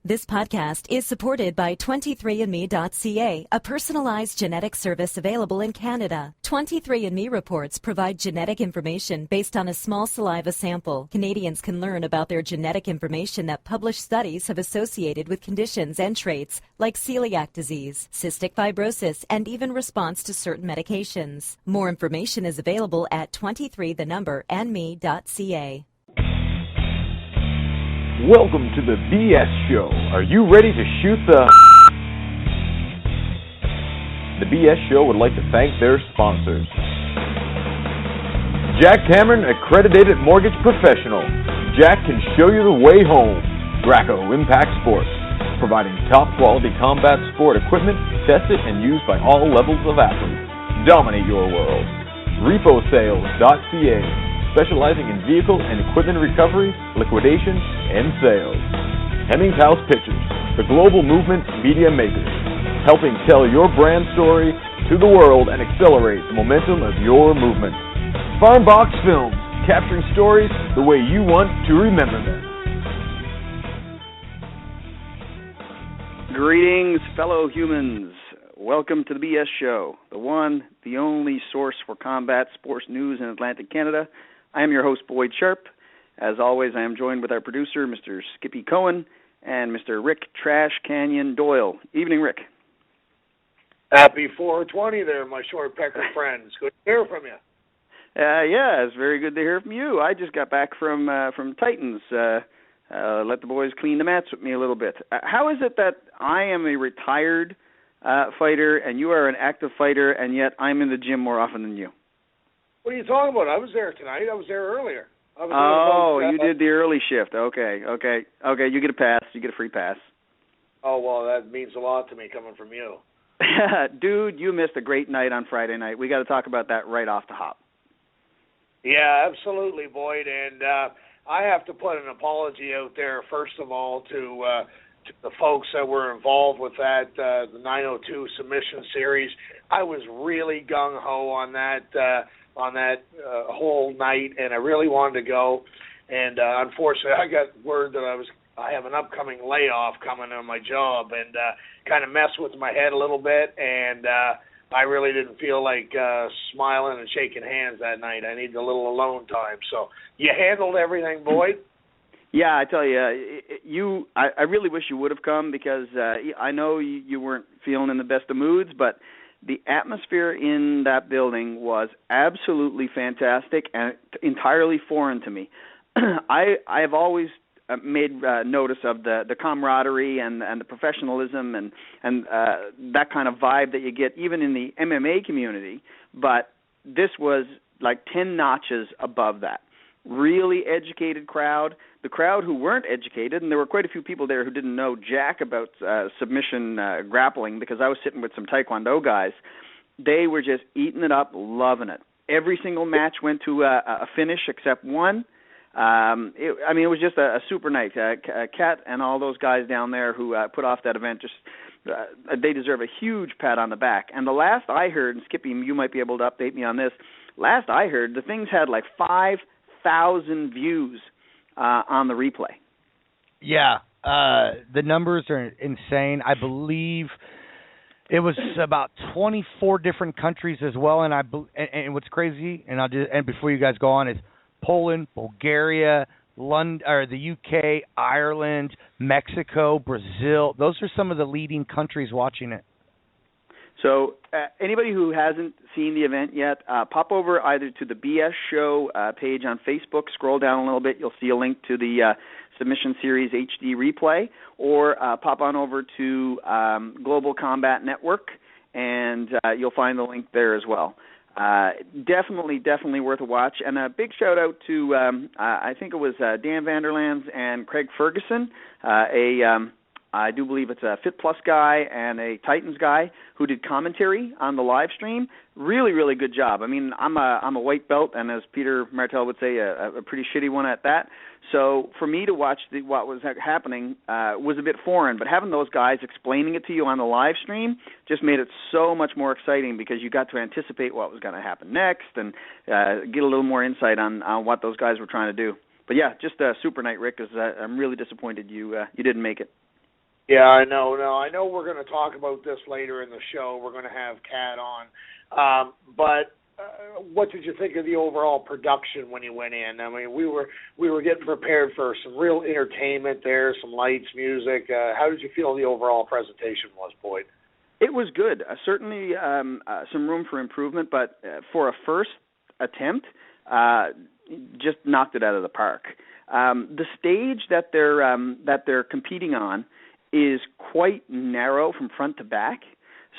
This podcast is supported by 23andMe.ca, a personalized genetic service available in Canada. 23andMe reports provide genetic information based on a small saliva sample. Canadians can learn about their genetic information that published studies have associated with conditions and traits like celiac disease, cystic fibrosis, and even response to certain medications. More information is available at 23andme.ca. Welcome to the BS Show. Are you ready to shoot the... The BS Show would like to thank their sponsors. Jack Cameron, accredited mortgage professional. Jack can show you the way home. Graco Impact Sports, providing top quality combat sport equipment tested and used by all levels of athletes. Dominate your world. RepoSales.ca, specializing in vehicle and equipment recovery, liquidation, and sales. Hemmings House Pictures, the global movement media makers, helping tell your brand story to the world and accelerate the momentum of your movement. Farmbox Films, capturing stories the way you want to remember them. Greetings, fellow humans. Welcome to the BS Show, the one, the only source for combat sports news in Atlantic Canada. I am your host, Boyd Sharpe. As always, I am joined with our producer, Mr. Skippy Cohen, and Mr. Rick Trash Canyon Doyle. Evening, Rick. Happy 420 there, my short pecker friends. Good to hear from you. Yeah, it's very good to hear from you. I just got back from Titans. Let the boys clean the mats with me a little bit. How is it that I am a retired fighter and you are an active fighter, and yet I'm in the gym more often than you? What are you talking about? I was there tonight. I was there earlier. You did the early shift. Okay. You get a pass. You get a free pass. Oh, well, that means a lot to me coming from you. Dude, you missed a great night on Friday night. We got to talk about that right off the hop. Yeah, absolutely, Boyd. And I have to put an apology out there, first of all, to the folks that were involved with that, the 902 submission series. I was really gung-ho on that whole night, and I really wanted to go. And unfortunately, I got word that I have an upcoming layoff coming on my job, and kind of messed with my head a little bit. And I really didn't feel like smiling and shaking hands that night. I needed a little alone time. So you handled everything, Boyd? Yeah, I tell you, I really wish you would have come, because I know you weren't feeling in the best of moods, but the atmosphere in that building was absolutely fantastic and entirely foreign to me. I have always made notice of the camaraderie and the professionalism and that kind of vibe that you get even in the MMA community, but this was like 10 notches above that. Really educated crowd. The crowd who weren't educated, and there were quite a few people there who didn't know jack about submission grappling, because I was sitting with some Taekwondo guys, they were just eating it up, loving it. Every single match went to a finish except one. It was just a super night. Cat and all those guys down there who put off that event, they deserve a huge pat on the back. And the last I heard, and Skippy, you might be able to update me on this, last I heard, the things had like 5,000 views on the replay. Yeah, the numbers are insane. I believe it was about 24 different countries as well. And and what's crazy, and before you guys go on, is Poland, Bulgaria, London, or the UK, Ireland, Mexico, Brazil. Those are some of the leading countries watching it. So anybody who hasn't seen the event yet, pop over either to the BS Show page on Facebook, scroll down a little bit, you'll see a link to the Submission Series HD replay, or pop on over to Global Combat Network, and you'll find the link there as well. Definitely worth a watch. And a big shout-out to, I think it was Dan Vanderlands and Craig Ferguson, I do believe it's a Fit Plus guy and a Titans guy who did commentary on the live stream. Really good job. I mean, I'm a white belt, and as Peter Martel would say, a pretty shitty one at that. So for me to watch what was happening was a bit foreign, but having those guys explaining it to you on the live stream just made it so much more exciting, because you got to anticipate what was going to happen next and get a little more insight on what those guys were trying to do. But yeah, just a super night, Rick, because I'm really disappointed you didn't make it. Yeah, I know. No, I know we're going to talk about this later in the show. We're going to have Cat on. But what did you think of the overall production when you went in? I mean, we were getting prepared for some real entertainment there, some lights, music. How did you feel the overall presentation was, Boyd? It was good. Certainly some room for improvement, but for a first attempt, just knocked it out of the park. The stage that they're competing on is quite narrow from front to back,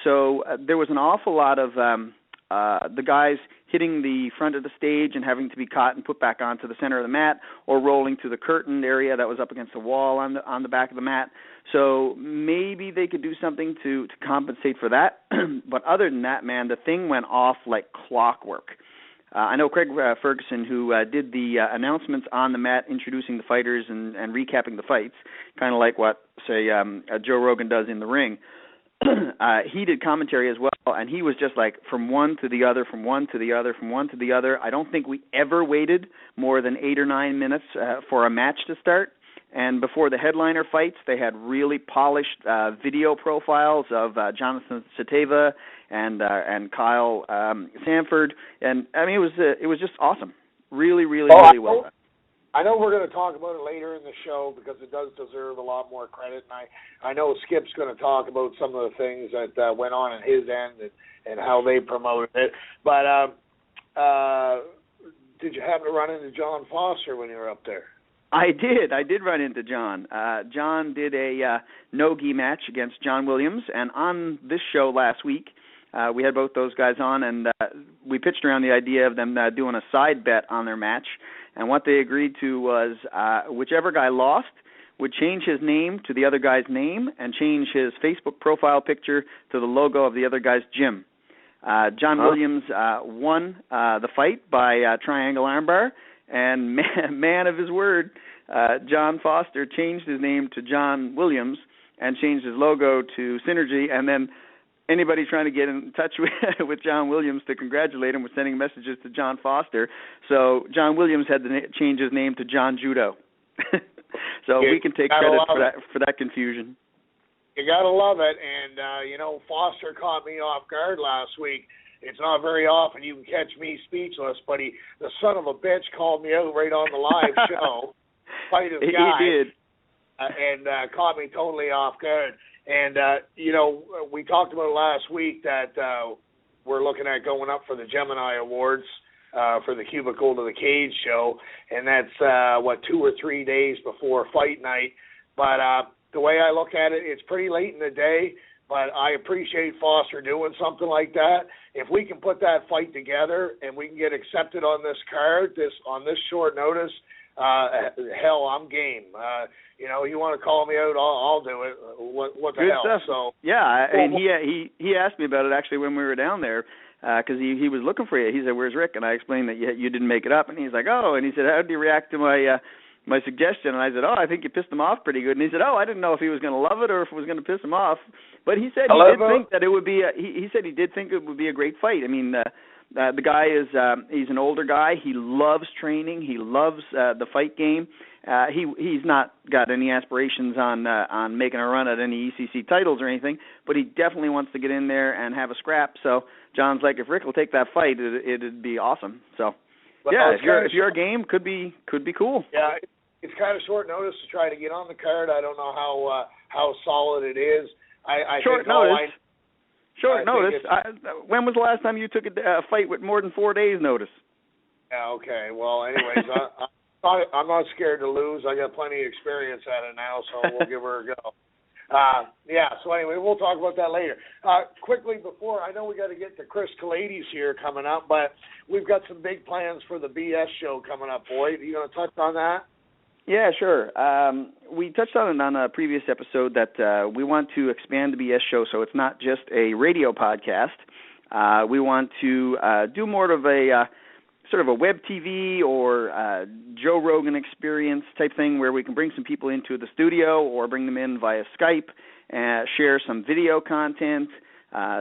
so there was an awful lot of the guys hitting the front of the stage and having to be caught and put back onto the center of the mat, or rolling to the curtained area that was up against the wall on the back of the mat. So maybe they could do something to compensate for that. But other than that, man, the thing went off like clockwork. I know Craig Ferguson, who did the announcements on the mat, introducing the fighters and recapping the fights, kind of like what, say, Joe Rogan does in the ring. He did commentary as well, and he was just like from one to the other, from one to the other, from one to the other. I don't think we ever waited more than 8 or 9 minutes for a match to start. And before the headliner fights, they had really polished video profiles of Jonathan Sateva and Kyle Sanford, and I mean it was just awesome. Really well done. I know we're going to talk about it later in the show because it does deserve a lot more credit, and I know Skip's going to talk about some of the things that went on his end and how they promoted it. But did you happen to run into John Foster when you were up there? I did run into John. John did a no-gi match against John Williams, and on this show last week, we had both those guys on, and we pitched around the idea of them doing a side bet on their match. And what they agreed to was whichever guy lost would change his name to the other guy's name and change his Facebook profile picture to the logo of the other guy's gym. John Williams won the fight by triangle armbar, and man of his word, John Foster changed his name to John Williams and changed his logo to Synergy, and then anybody trying to get in touch with John Williams to congratulate him was sending messages to John Foster. So John Williams had to change his name to John Judo. So we can take credit for that confusion. You got to love it. And, Foster caught me off guard last week. It's not very often you can catch me speechless, but the son of a bitch called me out right on the live show. Fight his guy. He did. And caught me totally off guard. And, we talked about last week that we're looking at going up for the Gemini Awards for the Cubicle to the Cage show, and that's, 2 or 3 days before fight night. But the way I look at it, it's pretty late in the day, but I appreciate Foster doing something like that. If we can put that fight together and we can get accepted on this card, on this short notice, hell, I'm game. You want to call me out, I'll do it. What the Good hell? Stuff. So yeah, and he asked me about it actually when we were down there because he was looking for you. He said, "Where's Rick?" And I explained that you didn't make it up, and he's like, "Oh," and he said, "How did you react to my suggestion?" And I said, "Oh, I think you pissed him off pretty good." And he said, "Oh, I didn't know if he was going to love it or if it was going to piss him off," but he said he did think that it would be. He said he did think it would be a great fight. I mean. The guy is he's an older guy. He loves training. He loves the fight game. He's not got any aspirations on making a run at any ECC titles or anything, but he definitely wants to get in there and have a scrap. So John's like, if Rick will take that fight, it'd be awesome. So yeah, if you're a game, could be cool. Yeah, it's kind of short notice to try to get on the card. I don't know how solid it is. I short notice. Short notice. When was the last time you took a fight with more than 4 days' notice? Yeah, okay. Well, anyways, I'm not scared to lose. I got plenty of experience at it now, so we'll give her a go. So anyway, we'll talk about that later. Quickly before, I know we got to get to Chris Kelades here coming up, but we've got some big plans for the BS show coming up, Boyd. Are you going to touch on that? Yeah, sure. We touched on it on a previous episode that we want to expand the BS show so it's not just a radio podcast. We want to do more of a sort of a web TV or Joe Rogan experience type thing where we can bring some people into the studio or bring them in via Skype and share some video content,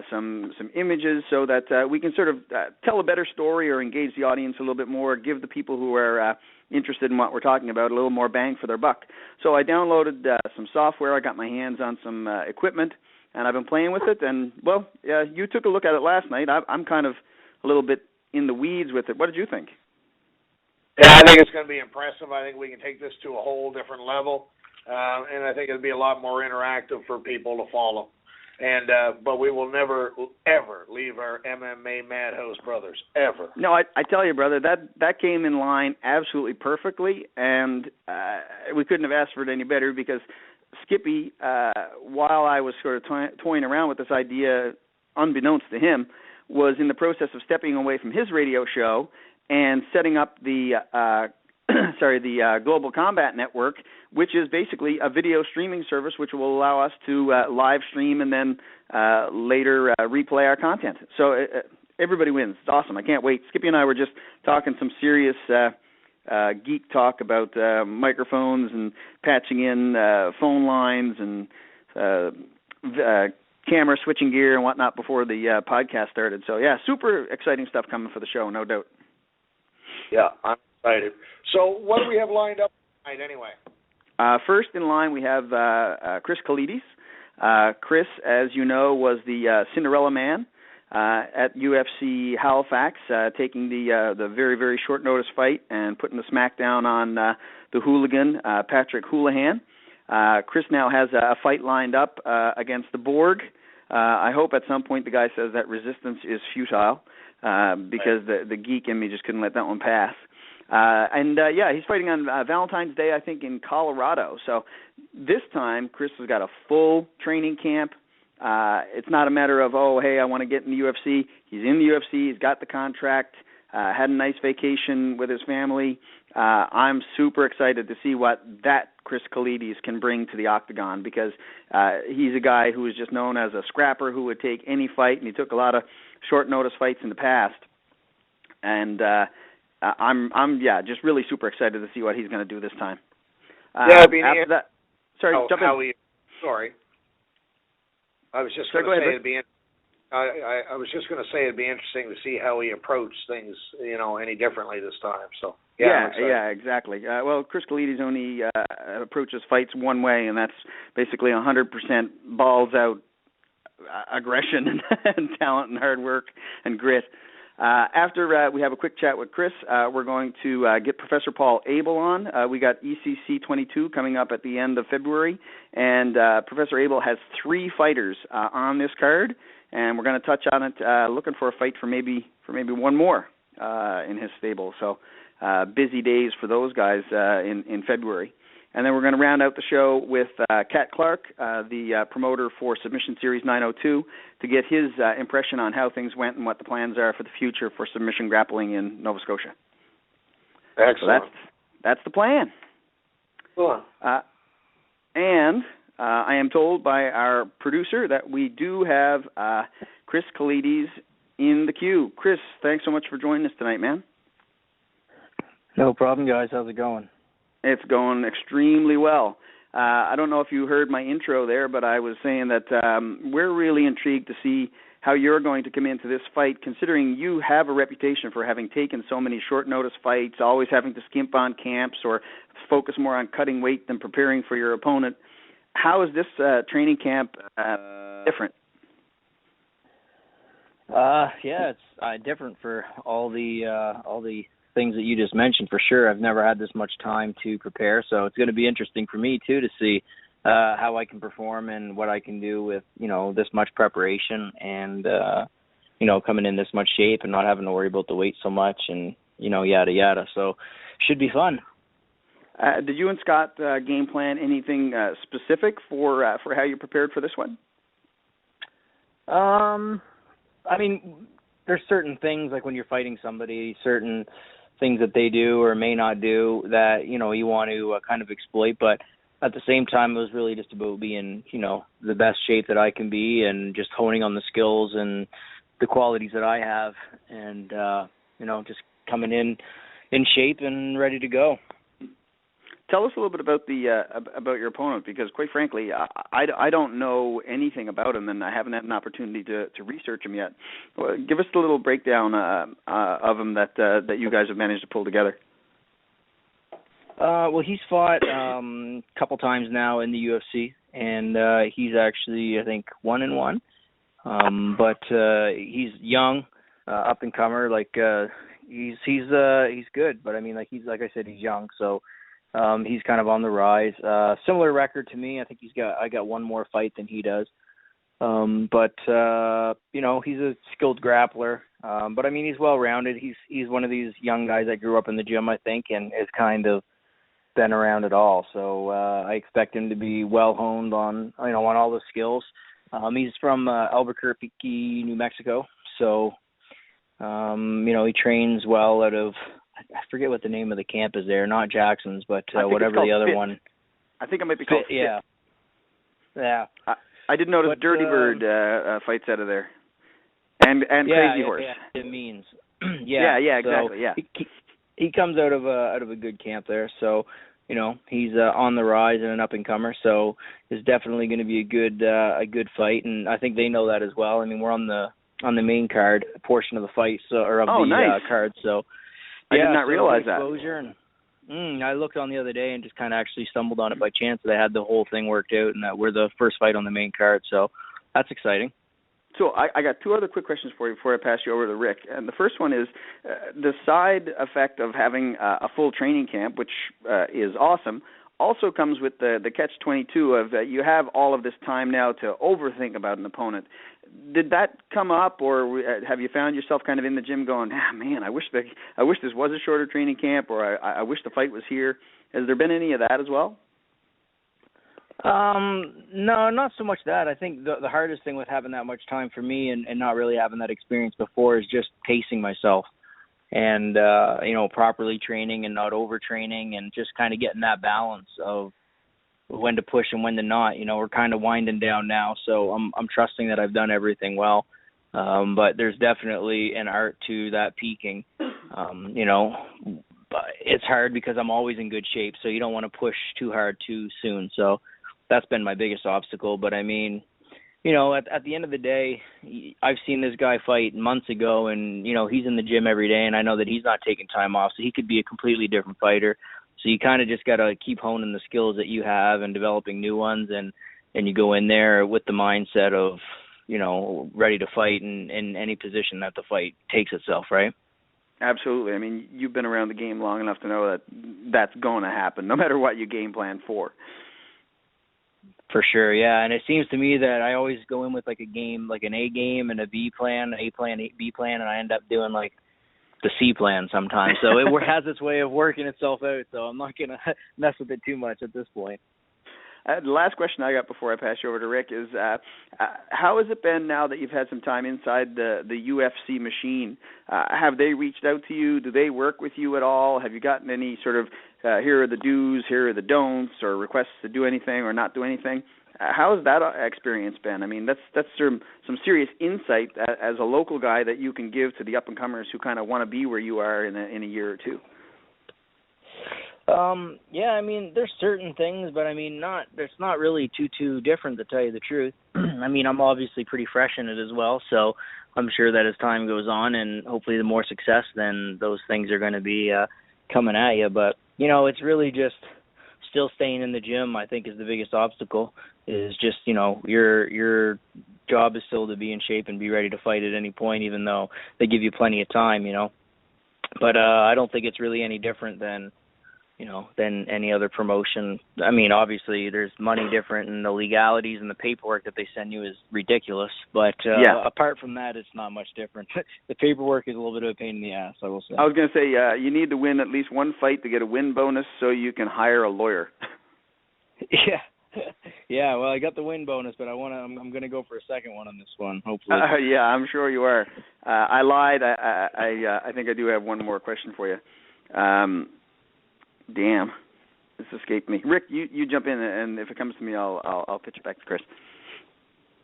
some images so that we can sort of tell a better story or engage the audience a little bit more, give the people who are interested in what we're talking about, a little more bang for their buck. So I downloaded some software. I got my hands on some equipment, and I've been playing with it. And, well, you took a look at it last night. I'm kind of a little bit in the weeds with it. What did you think? Yeah, I think it's going to be impressive. I think we can take this to a whole different level, and I think it'll be a lot more interactive for people to follow. And but we will never, ever leave our MMA Madhouse brothers, ever. No, I tell you, brother, that came in line absolutely perfectly, and we couldn't have asked for it any better because Skippy, while I was sort of toying around with this idea, unbeknownst to him, was in the process of stepping away from his radio show and setting up the Global Combat Network, which is basically a video streaming service which will allow us to live stream and then later replay our content. So everybody wins. It's awesome. I can't wait. Skippy and I were just talking some serious geek talk about microphones and patching in phone lines and camera switching gear and whatnot before the podcast started. So, yeah, super exciting stuff coming for the show, no doubt. Yeah, I'm excited. So what do we have lined up tonight anyway? First in line, we have Chris Kelades. Chris, as you know, was the Cinderella Man at UFC Halifax, taking the very, very short notice fight and putting the smackdown on the hooligan, Patrick Holohan. Chris now has a fight lined up against the Borg. I hope at some point the guy says that resistance is futile because the geek in me just couldn't let that one pass. He's fighting on Valentine's Day, I think, in Colorado. So this time, Chris has got a full training camp. It's not a matter of, oh, hey, I want to get in the UFC. He's in the UFC. He's got the contract, had a nice vacation with his family. I'm super excited to see what that Chris Kelades can bring to the octagon because he's a guy who is just known as a scrapper who would take any fight, and he took a lot of short notice fights in the past. And I'm just really super excited to see what he's going to do this time. Jump in. Sorry. I was just going to say it'd be. I was just going to say it'd be interesting to see how he approached things, any differently this time. So yeah, exactly. Well, Chris Kelades only approaches fights one way, and that's basically 100% balls out aggression and talent and hard work and grit. After we have a quick chat with Chris, we're going to get Professor Paul Abel on. We got ECC 22 coming up at the end of February, and Professor Abel has 3 fighters on this card, and we're going to touch on it, looking for a fight for maybe one more in his stable. So busy days for those guys in February. And then we're going to round out the show with Cat Clarke, the promoter for Submission Series 902, to get his impression on how things went and what the plans are for the future for submission grappling in Nova Scotia. Excellent. So that's the plan. Cool. And I am told by our producer that we do have Chris Kelades in the queue. Chris, thanks so much for joining us tonight, man. No problem, guys. How's it going? It's going extremely well. I don't know if you heard my intro there, but I was saying that we're really intrigued to see how you're going to come into this fight, considering you have a reputation for having taken so many short notice fights, always having to skimp on camps or focus more on cutting weight than preparing for your opponent. How is this training camp different? It's different for all the things that you just mentioned, for sure. I've never had this much time to prepare, so it's going to be interesting for me too to see how I can perform and what I can do with this much preparation and coming in this much shape and not having to worry about the weight so much and yada yada. So should be fun. Did you and Scott game plan anything specific for how you prepared for this one? I mean, there's certain things, like when you're fighting somebody, certain things that they do or may not do that, you want to kind of exploit. But at the same time, it was really just about being, the best shape that I can be and just honing on the skills and the qualities that I have and, just coming in shape and ready to go. Tell us a little bit about about your opponent, because quite frankly, I don't know anything about him, and I haven't had an opportunity to research him yet. Well, give us a little breakdown of him that you guys have managed to pull together. Well, he's fought a couple times now in the UFC, and he's actually, I think, 1-1. But he's young, up and comer. Like he's good, but I mean, like I said, he's young, so he's kind of on the rise. Similar record to me. I think I got one more fight than he does. But you know, he's a skilled grappler. But I mean, he's well rounded. He's one of these young guys that grew up in the gym, I think, and is kind of been around it all. So I expect him to be well honed on all the skills. He's from Albuquerque, New Mexico. So he trains well out of, I forget what the name of the camp is there, not Jackson's, but whatever the other Fit. one. I think it might be called Fit. Yeah. I did notice Dirty Bird fights out of there. And Crazy Horse. Yeah, it means. Yeah, exactly. So he comes out of a good camp there, so he's on the rise and an up and comer. So it's definitely going to be a good fight, and I think they know that as well. I mean, we're on the main card portion of the fight, nice. Card. So I did not realize that. And I looked on the other day and just kind of actually stumbled on it by chance that I had the whole thing worked out, and that we're the first fight on the main card. So that's exciting. So I got two other quick questions for you before I pass you over to Rick. And the first one is the side effect of having a full training camp, which is awesome, also comes with the catch-22 of you have all of this time now to overthink about an opponent. Did that come up, or have you found yourself kind of in the gym going, man, I wish this was a shorter training camp, or I wish the fight was here? Has there been any of that as well? No, not so much that. I think the hardest thing with having that much time for me and not really having that experience before is just pacing myself and, properly training and not overtraining, and just kind of getting that balance of when to push and when to not. We're kind of winding down now, so I'm trusting that I've done everything well. But there's definitely an art to that peaking. But it's hard because I'm always in good shape, so you don't want to push too hard too soon. So that's been my biggest obstacle. But I mean, at the end of the day, I've seen this guy fight months ago, and, he's in the gym every day, and I know that he's not taking time off, so he could be a completely different fighter. So you kind of just got to keep honing the skills that you have and developing new ones, and you go in there with the mindset of, ready to fight in any position that the fight takes itself, right? Absolutely. I mean, you've been around the game long enough to know that that's going to happen, no matter what you game plan for. For sure, yeah. And it seems to me that I always go in with like a game, like an A game and a B plan, A plan, B plan, and I end up doing like the C plan sometimes. So it has its way of working itself out, so I'm not going to mess with it too much at this point. The last question I got before I pass you over to Rick is, how has it been now that you've had some time inside the UFC machine? Have they reached out to you? Do they work with you at all? Have you gotten any sort of, here are the do's, here are the don'ts, or requests to do anything or not do anything? How has that experience been? I mean, that's some serious insight as a local guy that you can give to the up-and-comers who kind of want to be where you are in a year or two. Yeah, I mean, there's certain things, but I mean, it's not really too different, to tell you the truth. I mean, I'm obviously pretty fresh in it as well, so I'm sure that as time goes on and hopefully the more success, then those things are going to be coming at you. But, it's really just still staying in the gym, I think, is the biggest obstacle, is just, your job is still to be in shape and be ready to fight at any point, even though they give you plenty of time, But I don't think it's really any different than any other promotion. I mean, obviously there's money different, and the legalities and the paperwork that they send you is ridiculous. But apart from that, it's not much different. The paperwork is a little bit of a pain in the ass, I will say. I was going to say, you need to win at least one fight to get a win bonus so you can hire a lawyer. Yeah, well, I got the win bonus, but I'm going to go for a second one on this one, hopefully. Yeah, I'm sure you are. I lied. I think I do have one more question for you. Damn, this escaped me. Rick, you jump in, and if it comes to me, I'll pitch it back to Chris.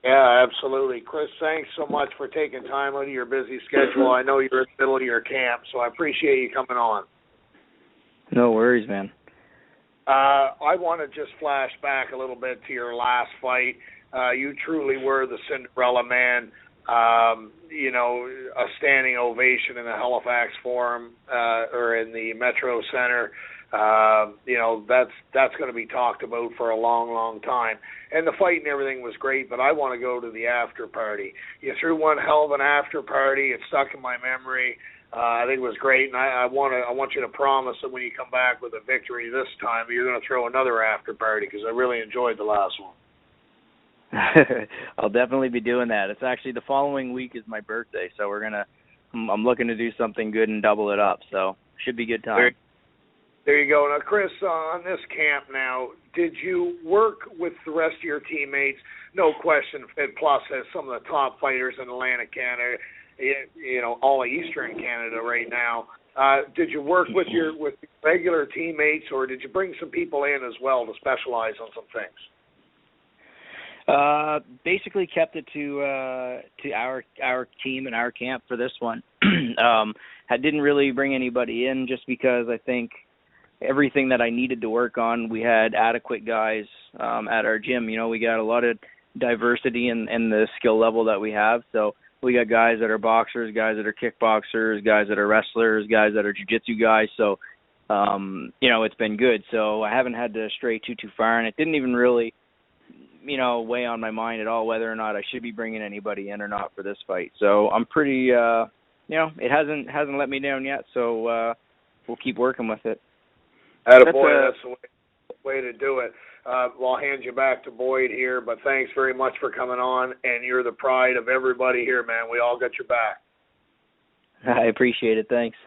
Yeah, absolutely. Chris, thanks so much for taking time out of your busy schedule. I know you're in the middle of your camp, so I appreciate you coming on. No worries, man. I want to just flash back a little bit to your last fight. You truly were the Cinderella Man. A standing ovation in the Halifax Forum or in the Metro Center. That's going to be talked about for a long, long time. And the fight and everything was great, but I want to go to the after party. You threw one hell of an after party. It stuck in my memory. I think it was great, and I want you to promise that when you come back with a victory this time, you're going to throw another after party, because I really enjoyed the last one. I'll definitely be doing that. It's actually the following week is my birthday, so I'm looking to do something good and double it up. So should be a good time. There you go. Now, Chris, on this camp now, did you work with the rest of your teammates? No question, Fed Plus has some of the top fighters in Atlantic Canada, all of Eastern Canada right now. Did you work with your regular teammates, or did you bring some people in as well to specialize on some things? Basically kept it to our team and our camp for this one. I didn't really bring anybody in just because I think everything that I needed to work on, we had adequate guys at our gym. We got a lot of diversity in the skill level that we have. So we got guys that are boxers, guys that are kickboxers, guys that are wrestlers, guys that are jiu-jitsu guys. So, it's been good. So I haven't had to stray too far, and it didn't even really weigh on my mind at all whether or not I should be bringing anybody in or not for this fight. So I'm pretty, it hasn't let me down yet. So we'll keep working with it. Attaboy, that's the way to do it. Well, I'll hand you back to Boyd here, but thanks very much for coming on, and you're the pride of everybody here, man. We all got your back. I appreciate it. Thanks.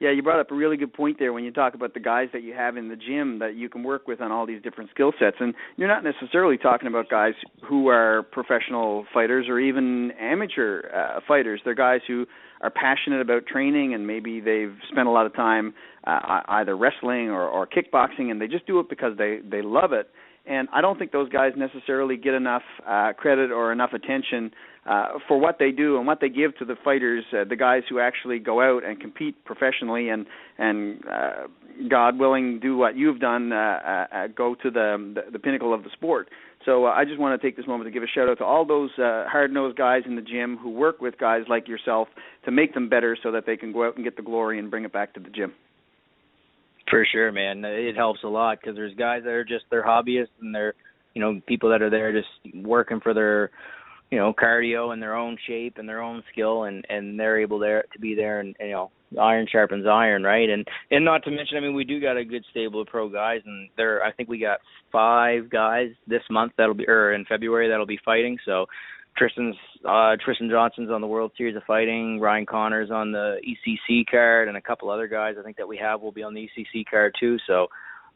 Yeah, you brought up a really good point there when you talk about the guys that you have in the gym that you can work with on all these different skill sets. And you're not necessarily talking about guys who are professional fighters or even amateur fighters. They're guys who are passionate about training, and maybe they've spent a lot of time either wrestling or kickboxing, and they just do it because they love it. And I don't think those guys necessarily get enough credit or enough attention for what they do and what they give to the fighters, the guys who actually go out and compete professionally and God willing, do what you've done, go to the pinnacle of the sport. So I just want to take this moment to give a shout-out to all those hard-nosed guys in the gym who work with guys like yourself to make them better so that they can go out and get the glory and bring it back to the gym. For sure, man. It helps a lot because there's guys that are just they're hobbyists and they're, people that are there just working for their, cardio and their own shape and their own skill, and they're able to be there, and iron sharpens iron, right? And not to mention, we do got a good stable of pro guys, and I think we got 5 guys this month in February that'll be fighting. So Tristan Johnson's on the World Series of Fighting, Ryan Connor's on the ECC card, and a couple other guys I think that we have will be on the ECC card too. So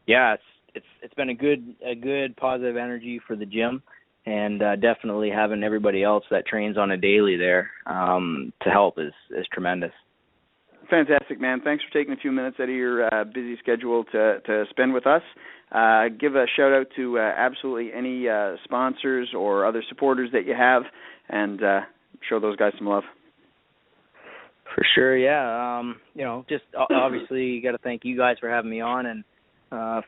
yeah, it's been a good positive energy for the gym, and definitely having everybody else that trains on a daily there to help is tremendous. Fantastic, man. Thanks for taking a few minutes out of your busy schedule to spend with us. Give a shout-out to absolutely any sponsors or other supporters that you have, and show those guys some love. For sure, yeah. Just obviously you got to thank you guys for having me on, and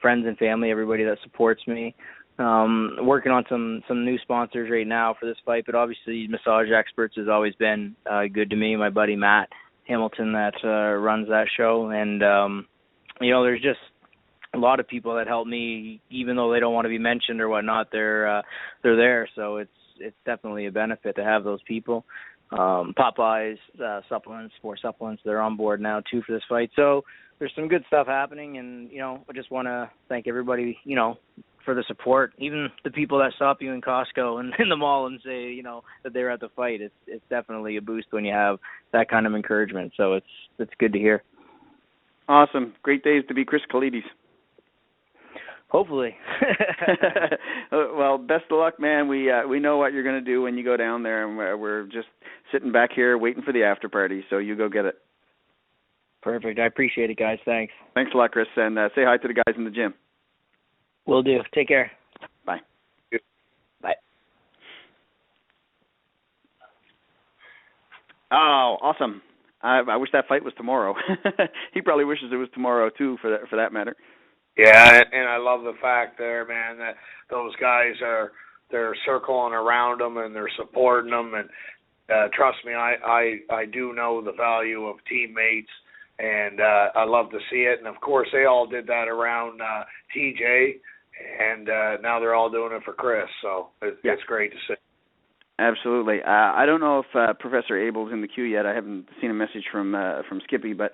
friends and family, everybody that supports me. Working on some new sponsors right now for this fight, but obviously Massage Experts has always been good to me. My buddy Matt Hamilton that runs that show, and there's just a lot of people that help me, even though they don't want to be mentioned or whatnot. They're there, so it's definitely a benefit to have those people. Popeyes sports supplements, they're on board now too for this fight. So there's some good stuff happening, and I just want to thank everybody for the support, even the people that stop you in Costco and in the mall and say that they're at the fight. It's definitely a boost when you have that kind of encouragement. So it's good to hear. Awesome, great days to be Chris Kelades. Hopefully. Well, best of luck, man. We know what you're going to do when you go down there, and we're just sitting back here waiting for the after party. So you go get it. Perfect. I appreciate it, guys. Thanks. Thanks a lot, Chris, and say hi to the guys in the gym. Will do. Take care. Bye. Bye. Oh, awesome. I wish that fight was tomorrow. He probably wishes it was tomorrow, too, for that matter. Yeah, and I love the fact there, man, that those guys they're circling around them and they're supporting them. And trust me, I do know the value of teammates And I love to see it. And, of course, they all did that around TJ, and now they're all doing it for Chris. So it's great to see. Absolutely. I don't know if Professor Abel's in the queue yet. I haven't seen a message from Skippy, but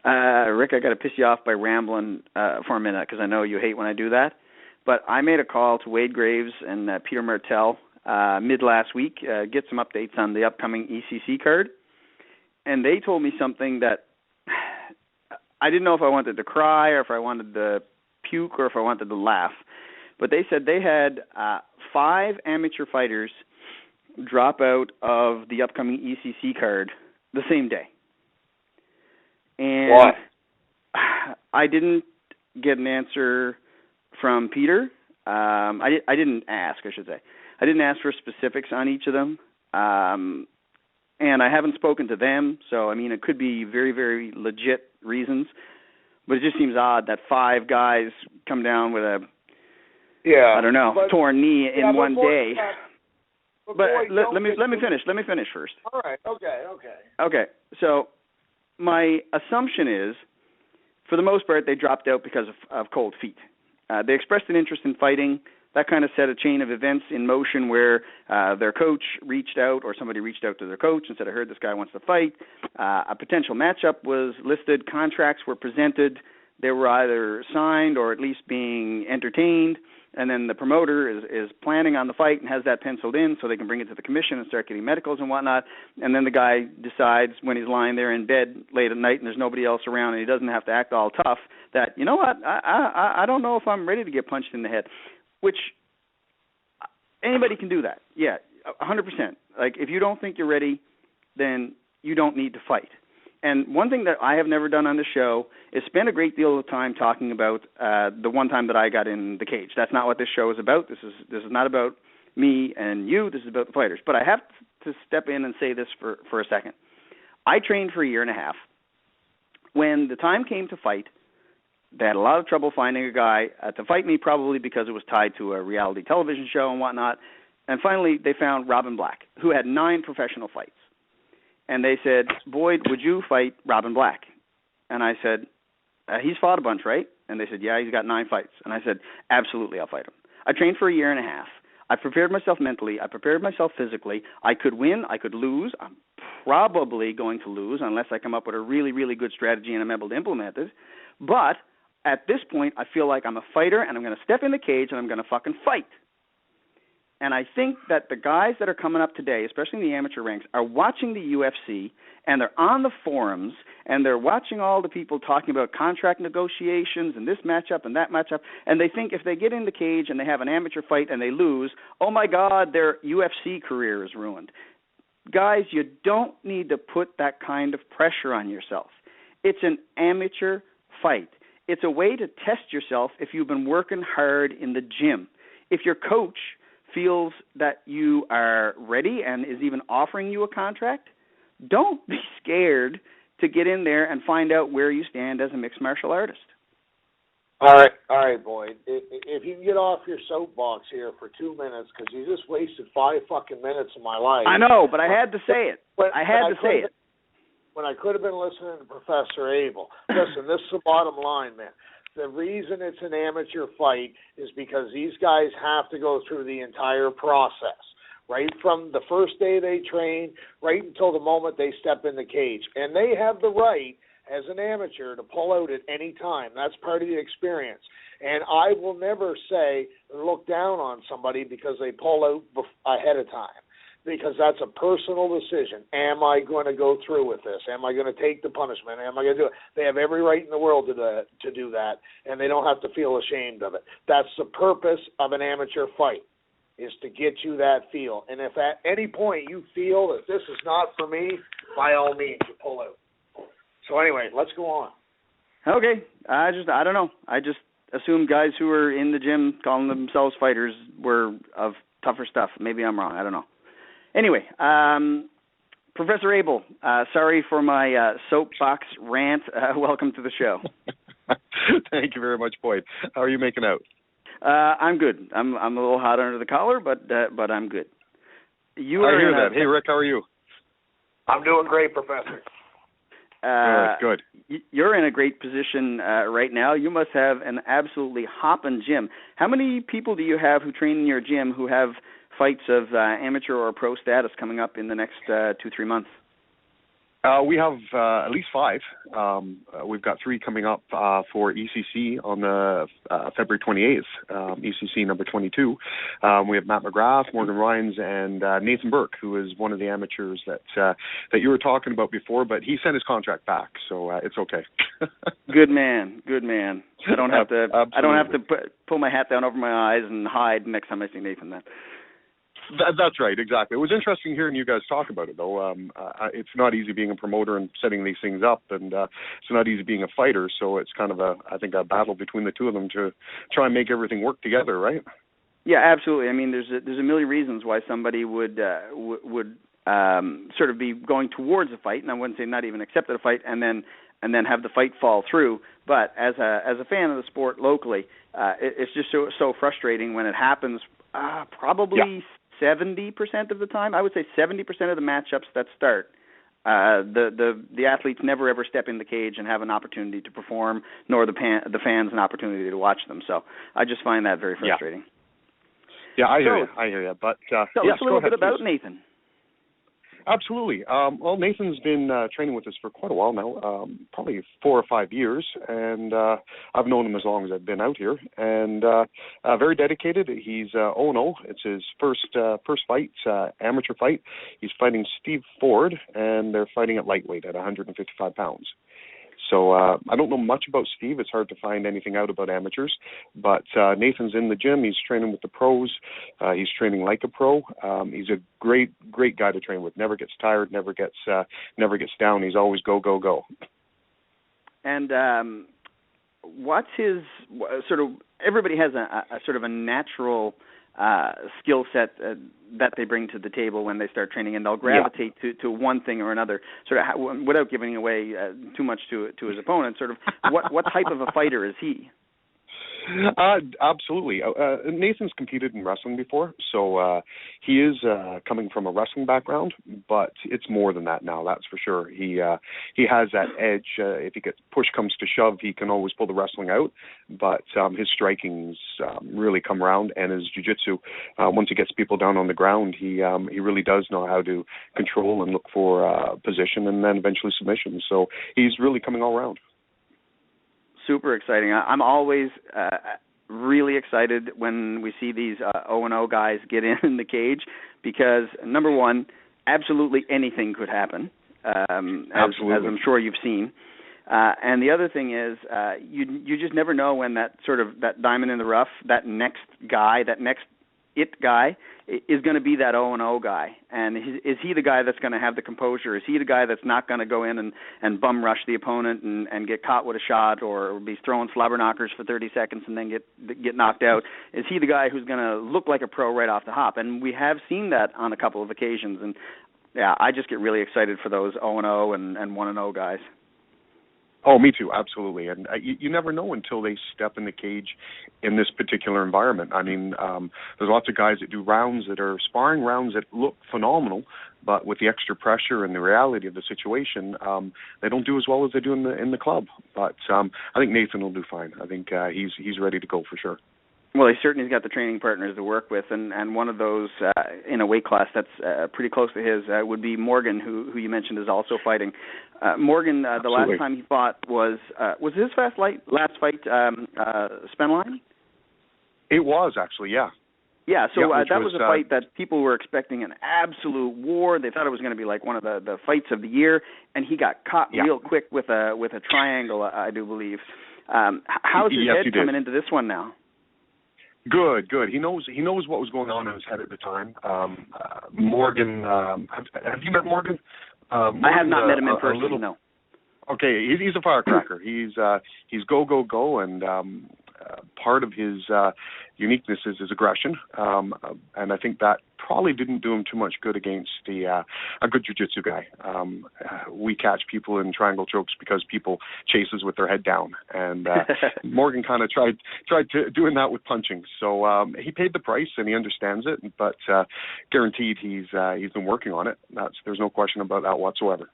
Rick, I got to piss you off by rambling for a minute because I know you hate when I do that. But I made a call to Wade Graves and Peter Martell mid last week, get some updates on the upcoming ECC card, and they told me something that I didn't know if I wanted to cry or if I wanted to puke or if I wanted to laugh. But they said they had 5 amateur fighters drop out of the upcoming ECC card the same day. And what? I didn't get an answer from Peter. I didn't ask, I should say. I didn't ask for specifics on each of them. And I haven't spoken to them, so, I mean, it could be very, very legit reasons. But it just seems odd that 5 guys come down with a, torn knee in one day. But let me finish. Let me finish first. All right. Okay. Okay. So my assumption is, for the most part, they dropped out because of cold feet. They expressed an interest in fighting. That kind of set a chain of events in motion where their coach reached out, or somebody reached out to their coach and said, I heard this guy wants to fight. A potential matchup was listed. Contracts were presented. They were either signed or at least being entertained. And then the promoter is planning on the fight and has that penciled in so they can bring it to the commission and start getting medicals and whatnot. And then the guy decides when he's lying there in bed late at night and there's nobody else around and he doesn't have to act all tough that, you know what, I don't know if I'm ready to get punched in the head, which anybody can do that. Yeah, 100%. Like, if you don't think you're ready, then you don't need to fight. And one thing that I have never done on the show is spend a great deal of time talking about the one time that I got in the cage. That's not what this show is about. This is not about me and you. This is about the fighters. But I have to step in and say this for a second. I trained for a year and a half. When the time came to fight, they had a lot of trouble finding a guy to fight me, probably because it was tied to a reality television show and whatnot. And finally, they found Robin Black, who had 9 professional fights. And they said, Boyd, would you fight Robin Black? And I said, he's fought a bunch, right? And they said, yeah, he's got 9 fights. And I said, absolutely, I'll fight him. I trained for a year and a half. I prepared myself mentally. I prepared myself physically. I could win. I could lose. I'm probably going to lose unless I come up with a really, really good strategy and I'm able to implement it. But at this point, I feel like I'm a fighter and I'm going to step in the cage and I'm going to fucking fight. And I think that the guys that are coming up today, especially in the amateur ranks, are watching the UFC and they're on the forums and they're watching all the people talking about contract negotiations and this matchup and that matchup, and they think if they get in the cage and they have an amateur fight and they lose, oh my God, their UFC career is ruined. Guys, you don't need to put that kind of pressure on yourself. It's an amateur fight. It's a way to test yourself if you've been working hard in the gym. If your coach feels that you are ready and is even offering you a contract, don't be scared to get in there and find out where you stand as a mixed martial artist. All right, Boyd. If you can get off your soapbox here for 2 minutes, because you just wasted 5 fucking minutes of my life. I know, but I had to say it. I had to say it. When I could have been listening to Professor Abel. Listen, this is the bottom line, man. The reason it's an amateur fight is because these guys have to go through the entire process, right from the first day they train right until the moment they step in the cage. And they have the right, as an amateur, to pull out at any time. That's part of the experience. And I will never say look down on somebody because they pull out ahead of time, because that's a personal decision. Am I going to go through with this? Am I going to take the punishment? Am I going to do it? They have every right in the world to do that, and they don't have to feel ashamed of it. That's the purpose of an amateur fight, is to get you that feel. And if at any point you feel that this is not for me, by all means, you pull out. So anyway, let's go on. Okay. I don't know. I just assumed guys who were in the gym calling themselves fighters were of tougher stuff. Maybe I'm wrong. I don't know. Anyway, Professor Abel, sorry for my soapbox rant. Welcome to the show. Thank you very much, Boyd. How are you making out? I'm good. I'm a little hot under the collar, but I'm good. I hear that. Hey, Rick, how are you? I'm doing great, Professor. Good. You're in a great position right now. You must have an absolutely hopping gym. How many people do you have who train in your gym who have fights of amateur or pro status coming up in the next 2-3 months? We have at least 5. We've got 3 coming up for ECC on the February 28th, ECC number 22. We have Matt McGrath, Morgan Rhines, and Nathan Burke, who is one of the amateurs that you were talking about before, but he sent his contract back, so it's okay. Good man. I don't have to. Absolutely. I don't have to pull my hat down over my eyes and hide next time I see Nathan. Then. That's right, exactly. It was interesting hearing you guys talk about it, though. It's not easy being a promoter and setting these things up, and it's not easy being a fighter. So it's kind of I think a battle between the two of them to try and make everything work together, right? Yeah, absolutely. I mean, there's a million reasons why somebody would sort of be going towards a fight, and I wouldn't say not even accepted a fight, and then have the fight fall through. But as a fan of the sport locally, it's just so frustrating when it happens. Probably. Yeah. 70% of the time, I would say 70% of the matchups that start, the athletes never ever step in the cage and have an opportunity to perform, nor the fans an opportunity to watch them. So I just find that very frustrating. Yeah, I hear you. But tell us a little bit about Nathan. Absolutely. Well, Nathan's been training with us for quite a while now, probably 4 or 5 years, and I've known him as long as I've been out here, and very dedicated. He's 0-0. It's his first fight, amateur fight. He's fighting Steve Ford, and they're fighting at lightweight at 155 pounds. So I don't know much about Steve. It's hard to find anything out about amateurs. But Nathan's in the gym. He's training with the pros. He's training like a pro. He's a great guy to train with. Never gets tired. Never gets down. He's always go, go, go. And what's his sort of? Everybody has a sort of a natural skill set that they bring to the table when they start training, and they'll gravitate to one thing or another, sort of without giving away too much to his opponent. Sort of, what type of a fighter is he? Absolutely. Nathan's competed in wrestling before, so he is coming from a wrestling background, but it's more than that now, that's for sure. He has that edge. If push comes to shove, he can always pull the wrestling out, but his striking's really come around, and his jiu-jitsu, once he gets people down on the ground, he really does know how to control and look for position and then eventually submission. So he's really coming all around. Super exciting. I'm always really excited when we see these 0-0 guys get in the cage because, number one, absolutely anything could happen, as I'm sure you've seen. And the other thing is you just never know when that diamond in the rough, that next guy, that next it guy is going to be that 0-0 guy. And is he the guy that's going to have the composure? Is he the guy that's not going to go in and bum rush the opponent and get caught with a shot or be throwing slobber knockers for 30 seconds and then get knocked out? Is he the guy who's going to look like a pro right off the hop? And we have seen that on a couple of occasions. And, yeah, I just get really excited for those 0-0 and 1-0 guys. Oh, me too, absolutely. And you never know until they step in the cage in this particular environment. I mean, there's lots of guys that do rounds that are sparring rounds that look phenomenal, but with the extra pressure and the reality of the situation, they don't do as well as they do in the club. But I think Nathan will do fine. I think he's ready to go for sure. Well, he certainly's got the training partners to work with, and one of those in a weight class that's pretty close to his would be Morgan, who you mentioned is also fighting. Morgan, the last time he fought was his last fight Spenline? It was actually, yeah. Yeah, so that was a fight that people were expecting an absolute war. They thought it was going to be like one of the fights of the year, and he got caught real quick with a triangle, I do believe. How's his head coming into this one now? Good. He knows what was going on in his head at the time. Morgan, have you met Morgan? I have not met him in person. No. Okay, he's a firecracker. He's go, and part of his uniqueness is his aggression, and I think that probably didn't do him too much good against a good jiu-jitsu guy. We catch people in triangle chokes because people chase us with their head down, and Morgan kind of tried to doing that with punching. So he paid the price, and he understands it, but guaranteed he's been working on it. There's no question about that whatsoever.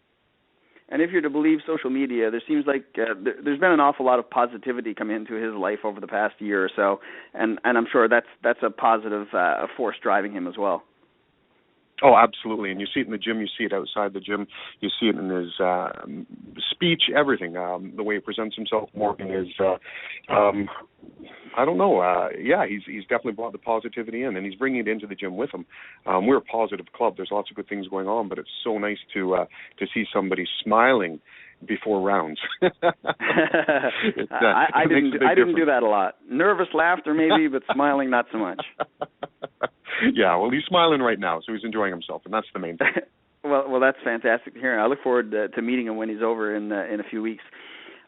And if you're to believe social media, there seems like there's been an awful lot of positivity come into his life over the past year or so, and I'm sure that's a positive force driving him as well. Oh, absolutely. And you see it in the gym, you see it outside the gym, you see it in his speech, everything. The way he presents himself, Morgan is, I don't know. He's definitely brought the positivity in, and he's bringing it into the gym with him. We're a positive club. There's lots of good things going on, but it's so nice to see somebody smiling before rounds. I didn't do that a lot. Nervous laughter maybe, but smiling not so much. Yeah, well, he's smiling right now, so he's enjoying himself, and that's the main thing. well, that's fantastic to hear. I look forward to meeting him when he's over in a few weeks.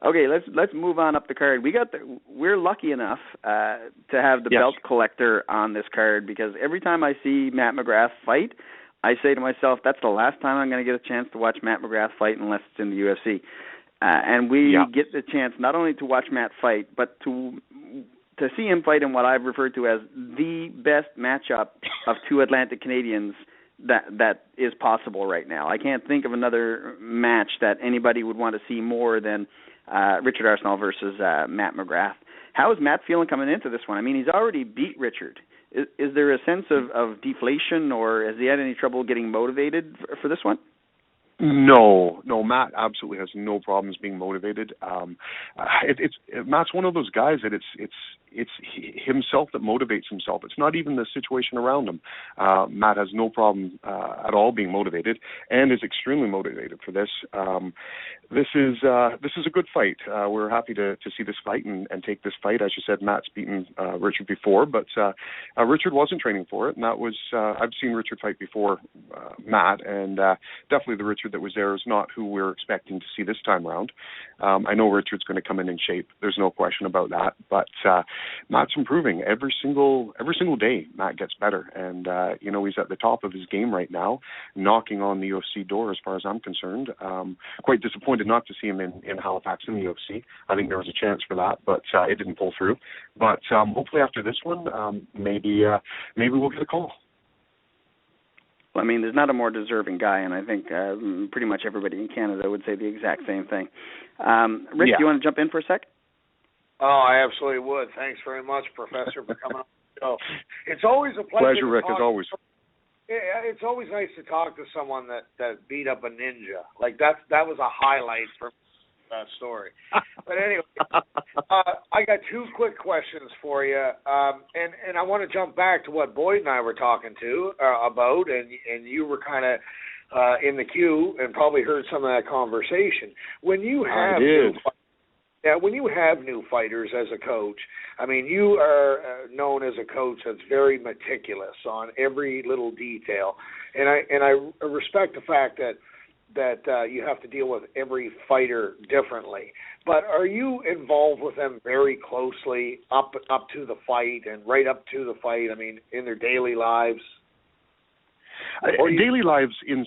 Okay, let's move on up the card. We're lucky enough to have the belt collector on this card, because every time I see Matt McGrath fight, I say to myself, that's the last time I'm going to get a chance to watch Matt McGrath fight unless it's in the UFC. And we get the chance not only to watch Matt fight, but to see him fight in what I've referred to as the best matchup of two Atlantic Canadians that is possible right now. I can't think of another match that anybody would want to see more than Richard Arsenault versus Matt McGrath. How is Matt feeling coming into this one? I mean, he's already beat Richard. Is there a sense of deflation, or has he had any trouble getting motivated for this one? No, Matt absolutely has no problems being motivated. Matt's one of those guys that it's himself that motivates himself. It's not even the situation around him. Matt has no problem at all being motivated, and is extremely motivated for this. This is a good fight. We're happy to see this fight and take this fight. As you said, Matt's beaten Richard before, but Richard wasn't training for it, and that was I've seen Richard fight before Matt, and definitely the Richard that was there is not who we're expecting to see this time around. I know Richard's going to come in shape. There's no question about that. But Matt's improving every single day. Matt gets better, and he's at the top of his game right now, knocking on the UFC door as far as I'm concerned. Quite disappointed not to see him in Halifax in the UFC. I think there was a chance for that, but it didn't pull through. But hopefully after this one, maybe we'll get a call. Well, I mean, there's not a more deserving guy, and I think pretty much everybody in Canada would say the exact same thing. Rick, do you want to jump in for a sec? Oh, I absolutely would. Thanks very much, Professor, for coming on the show. It's always a pleasure, Rick, as always. It's always nice to talk to someone that beat up a ninja. Like, that was a highlight for that story. But anyway, I got two quick questions for you, and I want to jump back to what Boyd and I were talking about, and you were kind of in the queue and probably heard some of that conversation. When you have new fighters as a coach, I mean, you are known as a coach that's very meticulous on every little detail, and I respect the fact that you have to deal with every fighter differently. But are you involved with them very closely up to the fight and right up to the fight? I mean, in their daily lives? Daily lives in...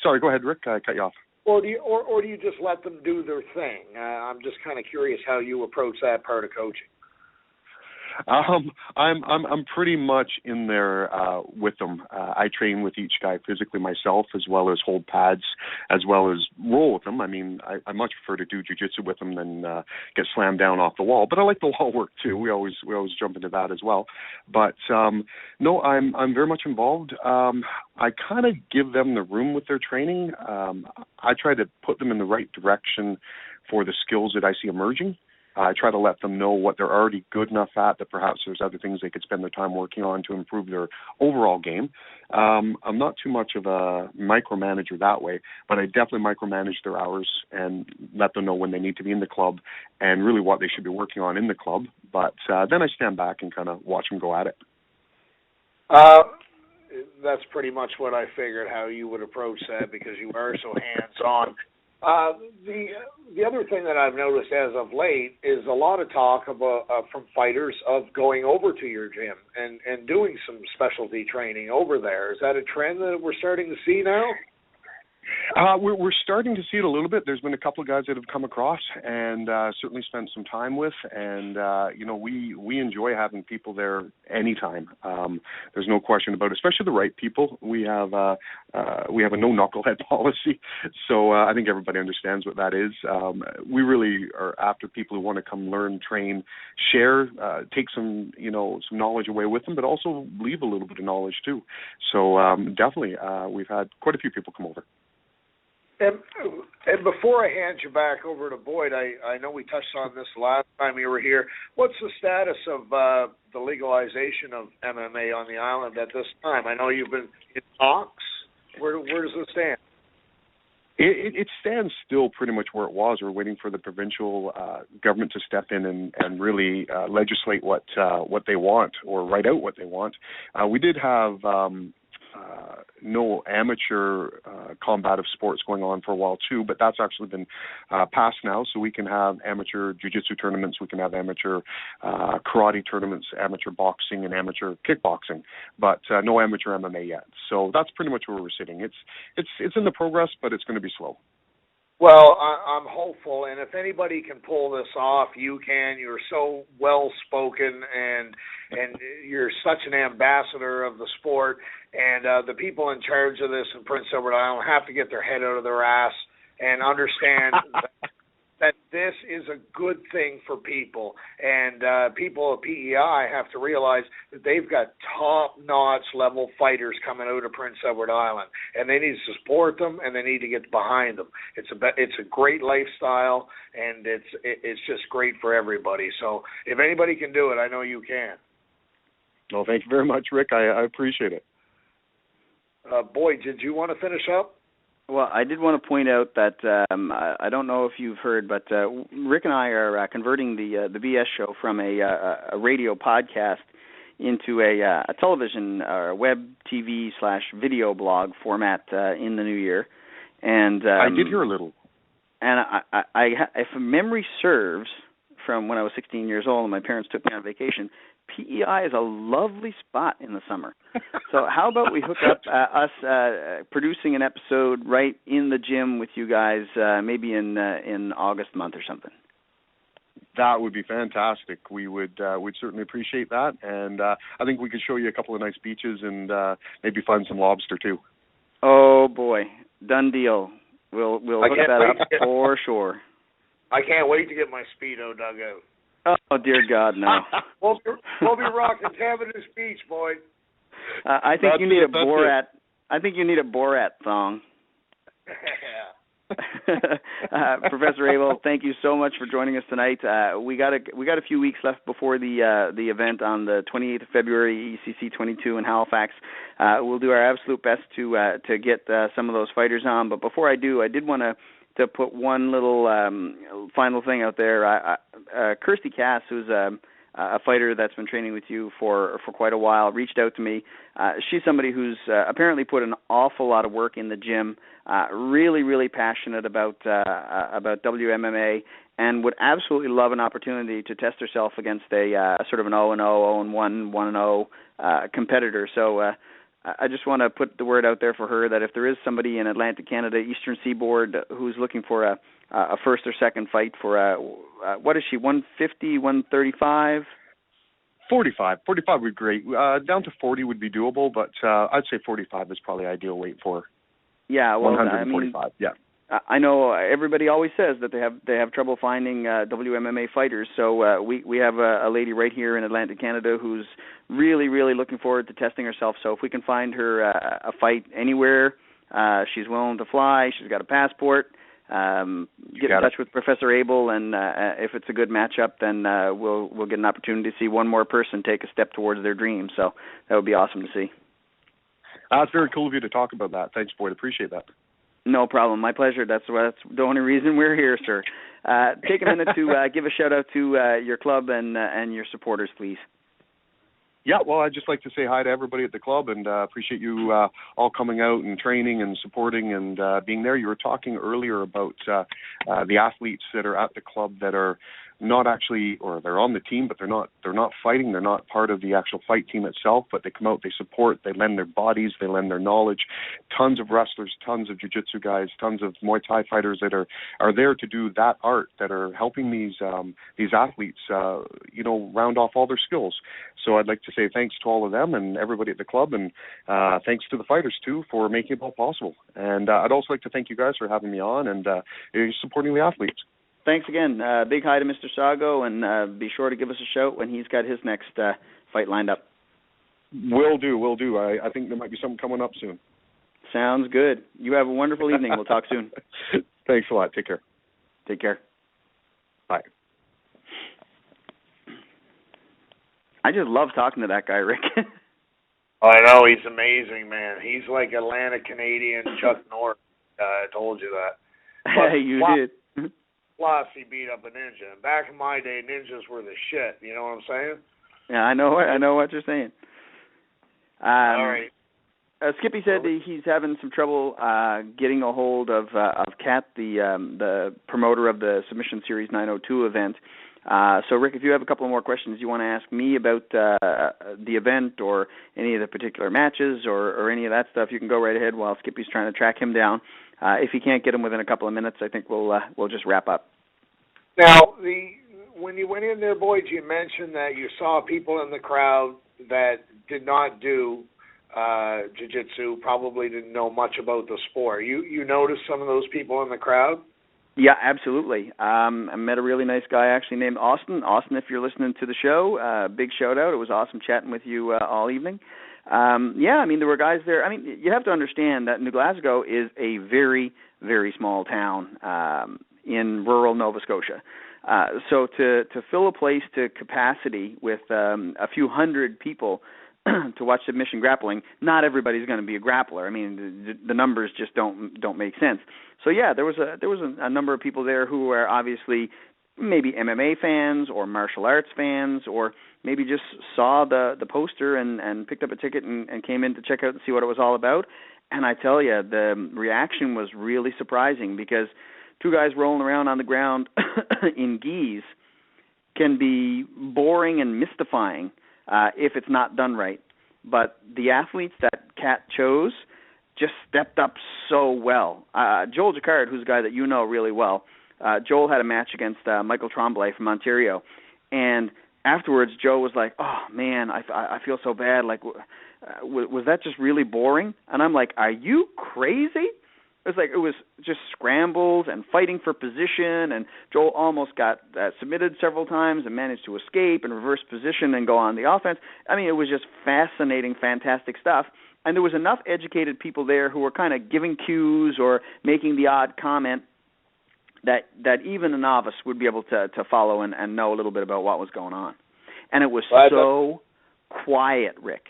Sorry, go ahead, Rick. I cut you off. Or do you just let them do their thing? I'm just kind of curious how you approach that part of coaching. I'm pretty much in there with them. I train with each guy physically myself, as well as hold pads, as well as roll with them. I mean, I much prefer to do jiu-jitsu with them than get slammed down off the wall. But I like the wall work too. We always jump into that as well. But no, I'm very much involved. I kind of give them the room with their training. I try to put them in the right direction for the skills that I see emerging. I try to let them know what they're already good enough at, that perhaps there's other things they could spend their time working on to improve their overall game. I'm not too much of a micromanager that way, but I definitely micromanage their hours and let them know when they need to be in the club and really what they should be working on in the club. But then I stand back and kind of watch them go at it. That's pretty much what I figured, how you would approach that, because you are so hands-on. The other thing that I've noticed as of late is a lot of talk about from fighters of going over to your gym and doing some specialty training over there. Is that a trend that we're starting to see now? We're starting to see it a little bit. There's been a couple of guys that have come across and certainly spent some time with, and we enjoy having people there anytime. There's no question about it, especially the right people. We have a no knucklehead policy, so I think everybody understands what that is. We really are after people who want to come learn, train, share, take some knowledge away with them, but also leave a little bit of knowledge too. So definitely, we've had quite a few people come over. And before I hand you back over to Boyd, I know we touched on this last time you were here. What's the status of the legalization of MMA on the island at this time? I know you've been in talks. Where does it stand? It stands still pretty much where it was. We're waiting for the provincial government to step in and really legislate what they want or write out what they want. We did have no amateur combative sports going on for a while too, but that's actually been passed now, so we can have amateur jiu-jitsu tournaments, we can have amateur karate tournaments, amateur boxing and amateur kickboxing, but no amateur MMA yet. So that's pretty much where we're sitting. It's in the progress, but it's going to be slow. Well, I'm hopeful, and if anybody can pull this off, you can. You're so well-spoken, and you're such an ambassador of the sport, and the people in charge of this in Prince Edward Island have to get their head out of their ass and understand that this is a good thing for people, and people at PEI have to realize that they've got top-notch level fighters coming out of Prince Edward Island, and they need to support them, and they need to get behind them. It's a great lifestyle, and it's just great for everybody. So if anybody can do it, I know you can. Well, thank you very much, Rick. I appreciate it. Boyd, did you want to finish up? Well, I did want to point out that I don't know if you've heard, but Rick and I are converting the BS show from a radio podcast into a television web TV / video blog format in the new year. And I did hear a little. And I if memory serves, from when I was 16 years old and my parents took me on vacation, PEI is a lovely spot in the summer. So how about we hook up us producing an episode right in the gym with you guys, maybe in August month or something? That would be fantastic. We would we'd certainly appreciate that, and I think we could show you a couple of nice beaches and maybe find some lobster too. Oh boy, done deal. We'll hook that up for sure. I can't wait to get my Speedo dug out. Oh dear God, no. we'll be rocking Tavanus Beach, Boyd. I think you need a Borat. I think you need a Borat song. Professor Abel, thank you so much for joining us tonight. We got a few weeks left before the event on the 28th of February, ECC 22 in Halifax. We'll do our absolute best to get some of those fighters on. But before I do, I did want to put one little final thing out there. Kirsty Cass, who's a fighter that's been training with you for quite a while, reached out to me. She's somebody who's apparently put an awful lot of work in the gym, really, really passionate about WMMA, and would absolutely love an opportunity to test herself against a sort of an 0-0, 0-1, 1-0 competitor. So I just want to put the word out there for her that if there is somebody in Atlantic Canada, Eastern Seaboard, who's looking for a first or second fight for what is she, 150, 135? 45 would be great. Down to 40 would be doable, but I'd say 45 is probably ideal weight for her. Yeah, well, 145. I mean, yeah. I know everybody always says that they have trouble finding WMMA fighters. So we have a lady right here in Atlantic Canada who's really, really looking forward to testing herself. So if we can find her a fight anywhere, she's willing to fly. She's got a passport. Get in touch with Professor Abel, and if it's a good matchup, then we'll get an opportunity to see one more person take a step towards their dream. So that would be awesome to see. It's very cool of you to talk about that. Thanks, Boyd. Appreciate that. No problem. My pleasure. That's the only reason we're here, sir. Take a minute to give a shout-out to your club and your supporters, please. Yeah, well, I'd just like to say hi to everybody at the club and appreciate you all coming out and training and supporting and being there. You were talking earlier about the athletes that are at the club that are not actually, or they're on the team, but they're not fighting. They're not part of the actual fight team itself, but they come out, they support, they lend their bodies, they lend their knowledge. Tons of wrestlers, tons of jiu-jitsu guys, tons of Muay Thai fighters that are there to do that art, that are helping these athletes, round off all their skills. So I'd like to say thanks to all of them and everybody at the club, and thanks to the fighters too for making it all possible. And I'd also like to thank you guys for having me on and supporting the athletes. Thanks again. Big hi to Mr. Sago, and be sure to give us a shout when he's got his next fight lined up. Will do. I think there might be something coming up soon. Sounds good. You have a wonderful evening. We'll talk soon. Thanks a lot. Take care. Take care. Bye. I just love talking to that guy, Rick. I know, he's amazing, man. He's like Atlanta Canadian Chuck Norris. I told you that. But you did. Plus, he beat up a ninja. And back in my day, ninjas were the shit. You know what I'm saying? Yeah, I know what you're saying. All right. Skippy said that he's having some trouble getting a hold of Cat, the promoter of the Submission Series 902 event. So, Rick, if you have a couple of more questions you want to ask me about the event or any of the particular matches or any of that stuff, you can go right ahead while Skippy's trying to track him down. If he can't get him within a couple of minutes, I think we'll just wrap up. Now, when you went in there, Boyd, you mentioned that you saw people in the crowd that did not do jiu-jitsu, probably didn't know much about the sport. You noticed some of those people in the crowd? Yeah, absolutely. I met a really nice guy actually named Austin. Austin, if you're listening to the show, big shout out. It was awesome chatting with you all evening. There were guys there. You have to understand that New Glasgow is a very, very small town in rural Nova Scotia. So to fill a place to capacity with a few hundred people to watch submission grappling, not everybody's going to be a grappler. The numbers just don't make sense. So yeah, there was a number of people there who were obviously maybe MMA fans or martial arts fans, or maybe just saw the poster and picked up a ticket and came in to check out and see what it was all about. And I tell you, the reaction was really surprising, because two guys rolling around on the ground in gis can be boring and mystifying if it's not done right. But the athletes that Cat chose just stepped up so well. Joel Jacquard, who's a guy that you know really well, Joel had a match against Michael Tremblay from Ontario, and afterwards Joe was like, "Oh man, I feel so bad. Like, was that just really boring?" And I'm like, "Are you crazy?" It was just scrambles and fighting for position, and Joel almost got submitted several times and managed to escape and reverse position and go on the offense. It was just fascinating, fantastic stuff. And there was enough educated people there who were kind of giving cues or making the odd comment that even a novice would be able to follow and know a little bit about what was going on. And it was so quiet, Rick.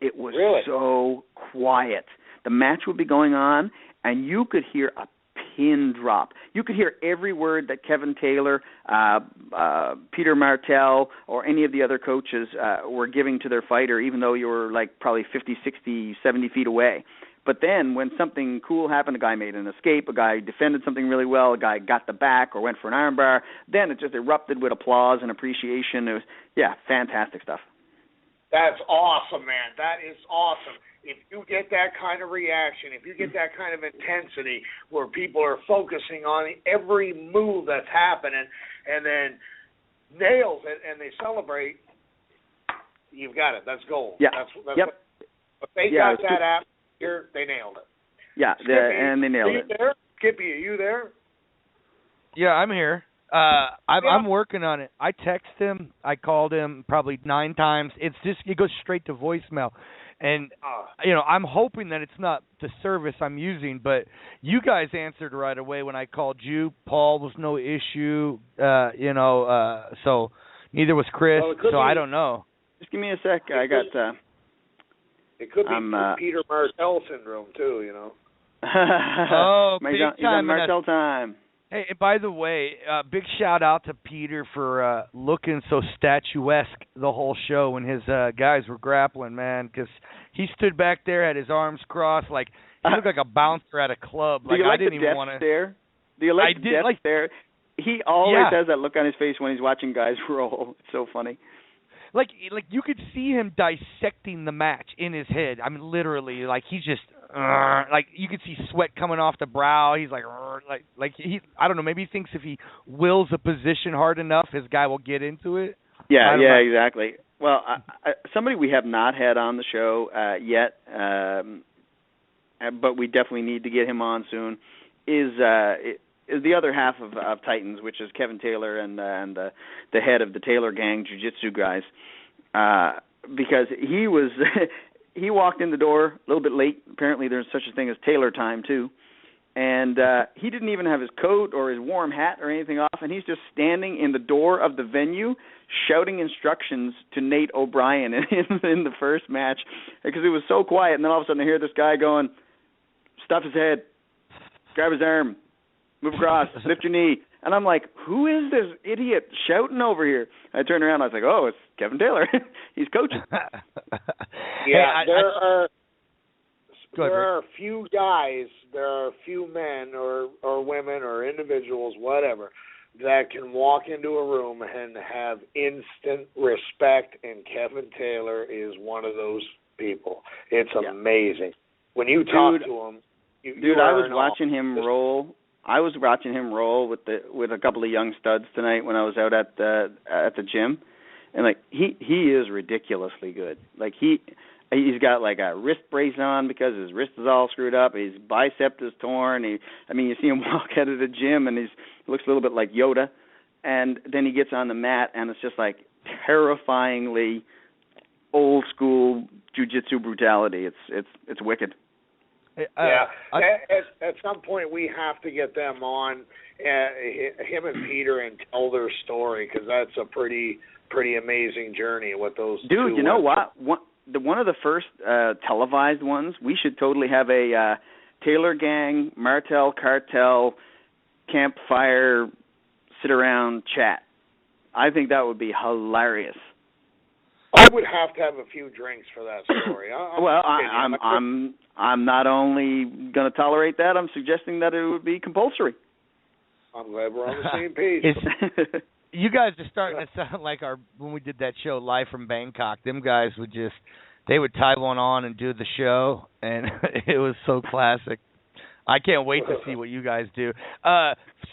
It was really? So quiet. The match would be going on, and you could hear a pin drop. You could hear every word that Kevin Taylor, Peter Martell, or any of the other coaches were giving to their fighter, even though you were like probably 50, 60, 70 feet away. But then when something cool happened, a guy made an escape, a guy defended something really well, a guy got the back or went for an armbar, then it just erupted with applause and appreciation. It was, fantastic stuff. That's awesome, man. That is awesome. If you get that kind of reaction, if you get that kind of intensity where people are focusing on every move that's happening and then nails it and they celebrate, you've got it. That's gold. Yeah. That's yep. If they got that atmosphere, they nailed it. Yeah, and they nailed it. There? Skippy, are you there? Yeah, I'm here. I'm working on it. I text him. I called him probably 9 times. It goes straight to voicemail. And, I'm hoping that it's not the service I'm using, but you guys answered right away when I called you. Paul was no issue, so neither was Chris, so I don't know. Just give me a sec. I got... it could be Peter Martell syndrome, too, Oh, big time. Martell time. Hey, by the way, big shout out to Peter for looking so statuesque the whole show when his guys were grappling, man, because he stood back there, had his arms crossed, like he looked like a bouncer at a club. Like, I didn't even want to. Do you like the death stare? He always has that look on his face when he's watching guys roll. It's so funny. Like you could see him dissecting the match in his head. I mean, literally, like he's just like you could see sweat coming off the brow. He's like he. I don't know. Maybe he thinks if he wills a position hard enough, his guy will get into it. Yeah, exactly. Well, somebody we have not had on the show yet, but we definitely need to get him on soon. Is the other half of Titans, which is Kevin Taylor and the head of the Taylor Gang Jiu-Jitsu guys, because he was he walked in the door a little bit late. Apparently, there's such a thing as Taylor time too, and he didn't even have his coat or his warm hat or anything off, and he's just standing in the door of the venue shouting instructions to Nate O'Brien in the first match because it was so quiet. And then all of a sudden, I hear this guy going, "Stuff his head, grab his arm, move across, lift your knee." And I'm like, who is this idiot shouting over here? I turned around, I was like, oh, it's Kevin Taylor. He's coaching. Yeah, there are a few guys, there are a few men or women or individuals, whatever, that can walk into a room and have instant respect, and Kevin Taylor is one of those people. It's amazing. When you talk to him, I was watching him roll. I was watching him roll with a couple of young studs tonight when I was out at the gym, and like he is ridiculously good. Like he's got like a wrist brace on because his wrist is all screwed up. His bicep is torn. You see him walk out of the gym and he looks a little bit like Yoda, and then he gets on the mat and it's just like terrifyingly old school jiu-jitsu brutality. It's wicked. At some point we have to get them on, him and Peter, and tell their story, because that's a pretty amazing journey. What those dude, you know what? One of the first televised ones. We should totally have a Taylor Gang, Martel Cartel, campfire, sit around chat. I think that would be hilarious. I would have to have a few drinks for that story. I'm not only going to tolerate that, I'm suggesting that it would be compulsory. I'm glad we're on the same page. You guys are starting to sound like when we did that show live from Bangkok. Them guys would tie one on and do the show, and it was so classic. I can't wait to see what you guys do.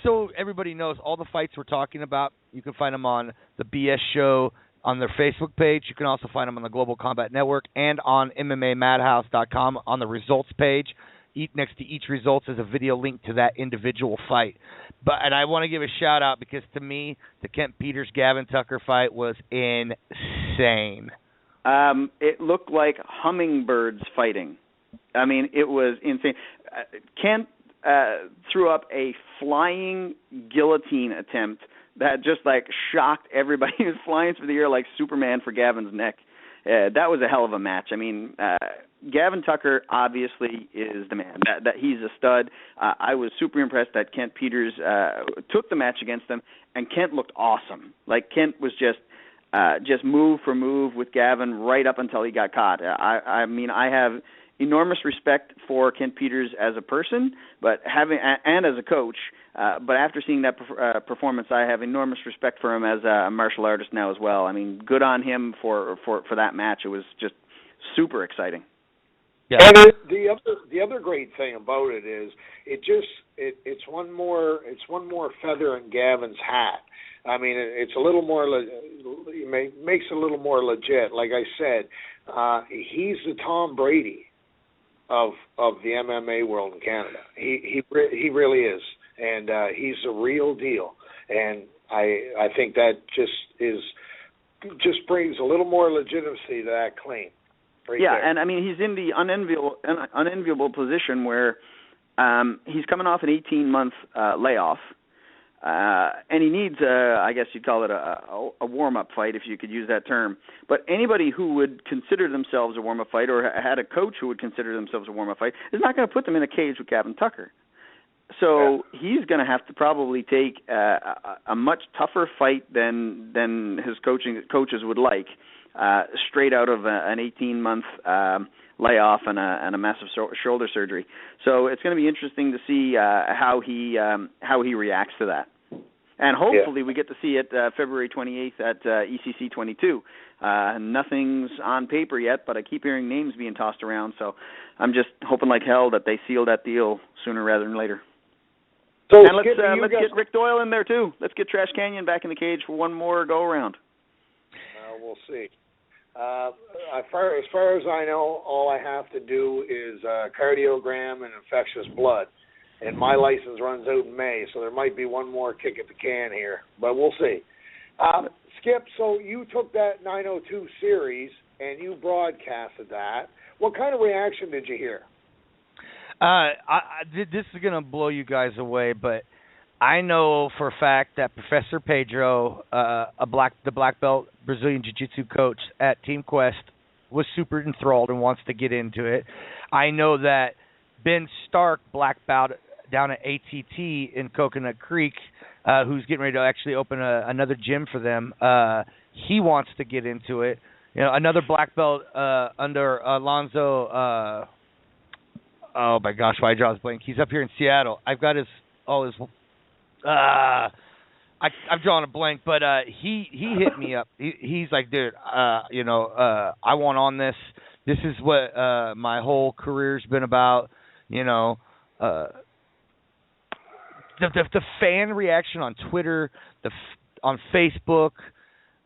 So everybody knows all the fights we're talking about. You can find them on the BS Show on their Facebook page. You can also find them on the Global Combat Network and on MMAMadhouse.com on the results page. Next to each results is a video link to that individual fight. And I want to give a shout out because to me, the Kent Peters-Gavin Tucker fight was insane. It looked like hummingbirds fighting. I mean, it was insane. Kent threw up a flying guillotine attempt that just like shocked everybody. He was flying through the air like Superman for Gavin's neck. That was a hell of a match. I mean, Gavin Tucker obviously is the man. That he's a stud. I was super impressed that Kent Peters took the match against him, and Kent looked awesome. Like Kent was just move for move with Gavin right up until he got caught. I mean, I have enormous respect for Kent Peters as a person, and as a coach. But after seeing that performance, I have enormous respect for him as a martial artist now as well. I mean, good on him for that match. It was just super exciting. Yeah. And the other great thing about it is it's one more feather in Gavin's hat. I mean, it's a little more makes it a little more legit. Like I said, he's the Tom Brady of the MMA world in Canada. He really is, and he's a real deal. And I think that just brings a little more legitimacy to that claim. Right there. And I mean, he's in the unenviable position where he's coming off an 18-month layoff, and he needs, I guess you'd call it a warm-up fight, if you could use that term. But anybody who would consider themselves a warm-up fight, or had a coach who would consider themselves a warm-up fight, is not going to put them in a cage with Gavin Tucker. So he's going to have to probably take a much tougher fight than his coaches would like. Straight out of an 18-month layoff and a massive shoulder surgery, so it's going to be interesting to see how he reacts to that. And hopefully we get to see it February 28th at ECC 22. Nothing's on paper yet, but I keep hearing names being tossed around, so I'm just hoping like hell that they seal that deal sooner rather than later. So and let's get Rick Doyle in there too. Let's get Trash Canyon back in the cage for one more go around. We'll see. As far as I know, all I have to do is cardiogram and infectious blood, and my license runs out in May, so there might be one more kick at the can here, but we'll see. Skip, so you took that 902 series and you broadcasted that. What kind of reaction did you hear? This is going to blow you guys away, but I know for a fact that Professor Pedro, the black belt Brazilian Jiu-Jitsu coach at Team Quest, was super enthralled and wants to get into it. I know that Ben Stark, black belt down at ATT in Coconut Creek, who's getting ready to actually open another gym for them, he wants to get into it. You know, another black belt under Alonzo. Oh my gosh, why I draw his blank? He's up here in Seattle. I've got I've drawn a blank, but he hit me up. He's like, dude, I want on this. This is what my whole career's been about. You know, the fan reaction on Twitter, on Facebook,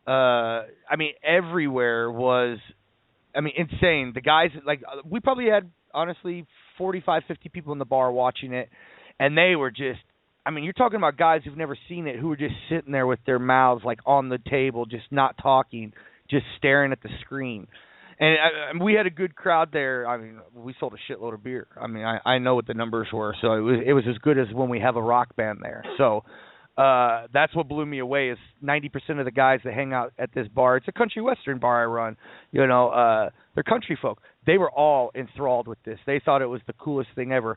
I mean, everywhere was, I mean, insane. The guys, like, we probably had, honestly, 45, 50 people in the bar watching it, and they were just, I mean, you're talking about guys who've never seen it, who were just sitting there with their mouths, like, on the table, just not talking, just staring at the screen. And we had a good crowd there. I mean, we sold a shitload of beer. I mean, I know what the numbers were, so it was as good as when we have a rock band there. So that's what blew me away is 90% of the guys that hang out at this bar. It's a country western bar I run. You know, they're country folk. They were all enthralled with this. They thought it was the coolest thing ever.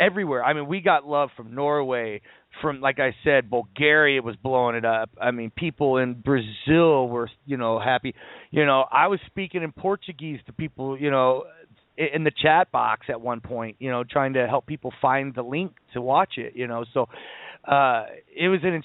Everywhere. I mean, we got love from Norway, from, like I said, Bulgaria was blowing it up. I mean, people in Brazil were, you know, happy. You know, I was speaking in Portuguese to people, you know, in the chat box at one point, you know, trying to help people find the link to watch it, you know. So it was an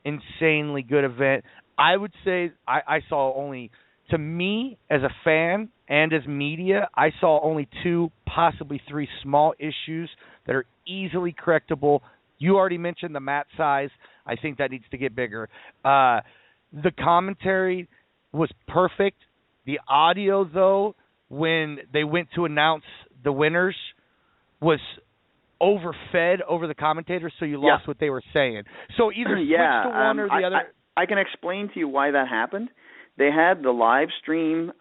insanely good event. I would say I saw only, to me, as a fan and as media, I saw only 2, possibly 3 small issues that are easily correctable. You already mentioned the mat size. I think that needs to get bigger. The commentary was perfect. The audio, though, when they went to announce the winners, was overfed over the commentators, so you lost what they were saying. So either switch to one or the other. I can explain to you why that happened. They had the live stream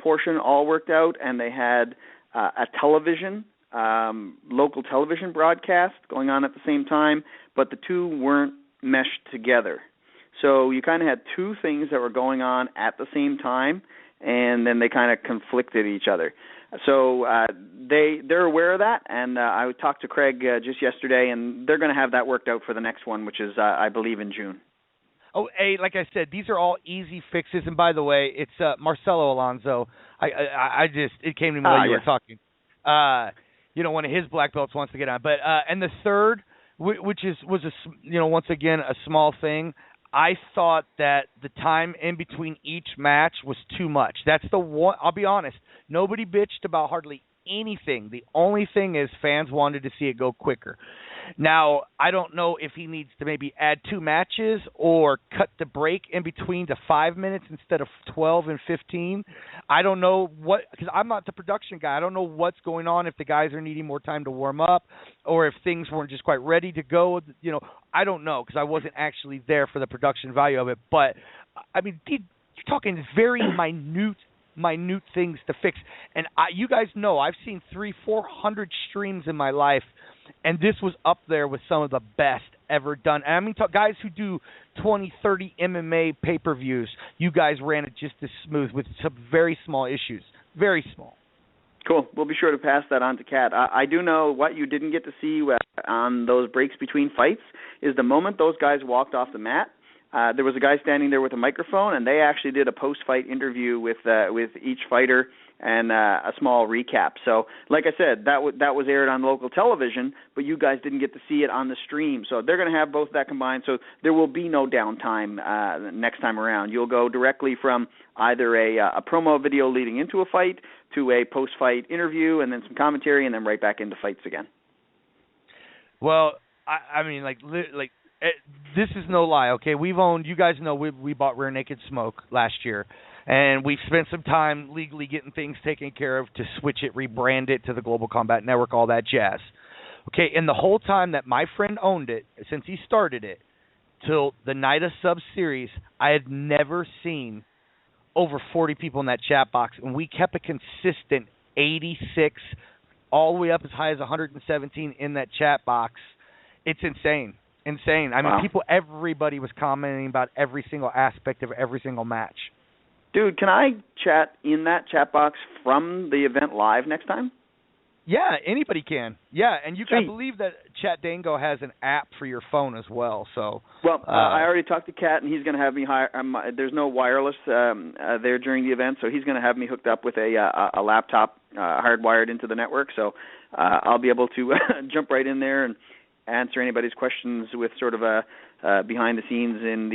portion all worked out, and they had a television, local television broadcast going on at the same time, but the two weren't meshed together. So you kind of had 2 things that were going on at the same time, and then they kind of conflicted each other. So they're aware of that, and I talked to Craig just yesterday, and they're going to have that worked out for the next one, which is, I believe, in June. Oh, hey, like I said, these are all easy fixes. And by the way, it's Marcelo Alonso. I just, it came to me while you were talking. You know, one of his black belts wants to get on. But and the third, which was once again a small thing. I thought that the time in between each match was too much. That's the one. I'll be honest. Nobody bitched about hardly anything. The only thing is fans wanted to see it go quicker. Now, I don't know if he needs to maybe add 2 matches or cut the break in between to 5 minutes instead of 12 and 15. I don't know because I'm not the production guy. I don't know what's going on, if the guys are needing more time to warm up or if things weren't just quite ready to go. You know, I don't know because I wasn't actually there for the production value of it. But, I mean, you're talking very minute things to fix. And you guys know I've seen 300-400 streams in my life, and this was up there with some of the best ever done. And I mean, guys who do 20-30 MMA pay-per-views, you guys ran it just as smooth with some very small issues. Very small. Cool. We'll be sure to pass that on to Kat. I do know what you didn't get to see on those breaks between fights is the moment those guys walked off the mat, there was a guy standing there with a microphone, and they actually did a post-fight interview with each fighter and a small recap. So, like I said, that was aired on local television, but you guys didn't get to see it on the stream. So they're going to have both that combined. So there will be no downtime next time around. You'll go directly from either a promo video leading into a fight to a post-fight interview, and then some commentary, and then right back into fights again. Well, I mean, this is no lie, okay? You guys know we bought Rear Naked Smoke last year, and we've spent some time legally getting things taken care of to switch it, rebrand it to the Global Combat Network, all that jazz. Okay, and the whole time that my friend owned it, since he started it, till the night of Sub Series, I had never seen over 40 people in that chat box, and we kept a consistent 86, all the way up as high as 117 in that chat box. It's insane. I mean, everybody was commenting about every single aspect of every single match. Dude, can I chat in that chat box from the event live next time? Yeah, anybody can. Yeah, and I believe that Chat Dango has an app for your phone as well. So, I already talked to Cat, and he's going to have me there's no wireless there during the event, so he's going to have me hooked up with a laptop hardwired into the network. So I'll be able to jump right in there and answer anybody's questions with sort of a behind the scenes in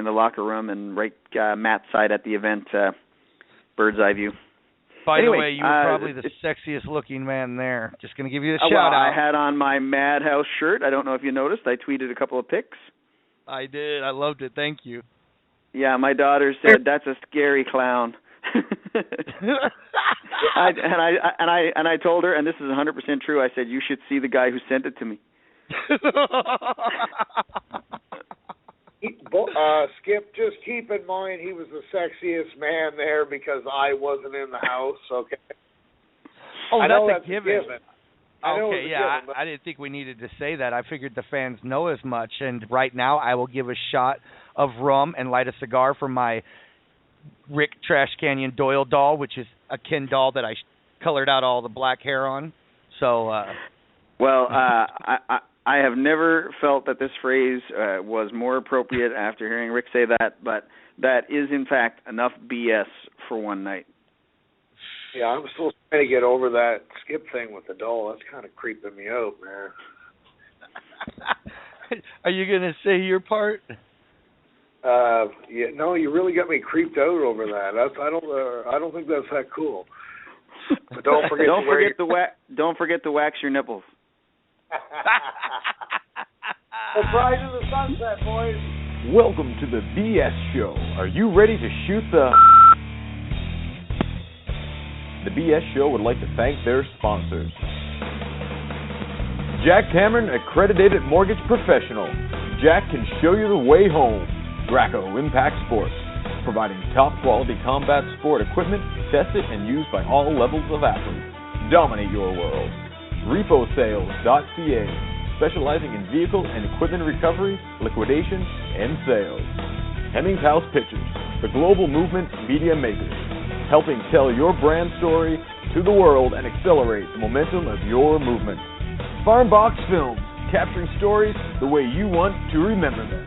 the locker room and right Matt's side at the event, bird's eye view. By the way, you were probably the sexiest looking man there. Just going to give you a shout out. I had on my Madhouse shirt. I don't know if you noticed. I tweeted a couple of pics. I did. I loved it. Thank you. Yeah, my daughter said that's a scary clown. I told her, and this is 100% true. I said you should see the guy who sent it to me. Skip, just keep in mind he was the sexiest man there because I wasn't in the house, okay? Oh, that's a given. Okay, yeah, I didn't think we needed to say that. I figured the fans know as much, and right now I will give a shot of rum and light a cigar from my Rick Trash Canyon Doyle doll, which is a Ken doll that I colored out all the black hair on. So, I have never felt that this phrase was more appropriate after hearing Rick say that, but that is, in fact, enough BS for one night. Yeah, I'm still trying to get over that Skip thing with the doll. That's kind of creeping me out, man. Are you going to say your part? Yeah, no, you really got me creeped out over that. I don't think that's that cool. But don't forget to wax your nipples. Let's ride to the sunset, boys. Welcome to the BS Show. Are you ready to shoot the... The BS Show would like to thank their sponsors. Jack Cameron, accredited mortgage professional. Jack can show you the way home. Graco Impact Sports, providing top quality combat sport equipment tested and used by all levels of athletes. Dominate your world. RepoSales.ca, specializing in vehicle and equipment recovery, liquidation, and sales. Hemmings House Pictures, the global movement media makers, helping tell your brand story to the world and accelerate the momentum of your movement. Farmbox Films, capturing stories the way you want to remember them.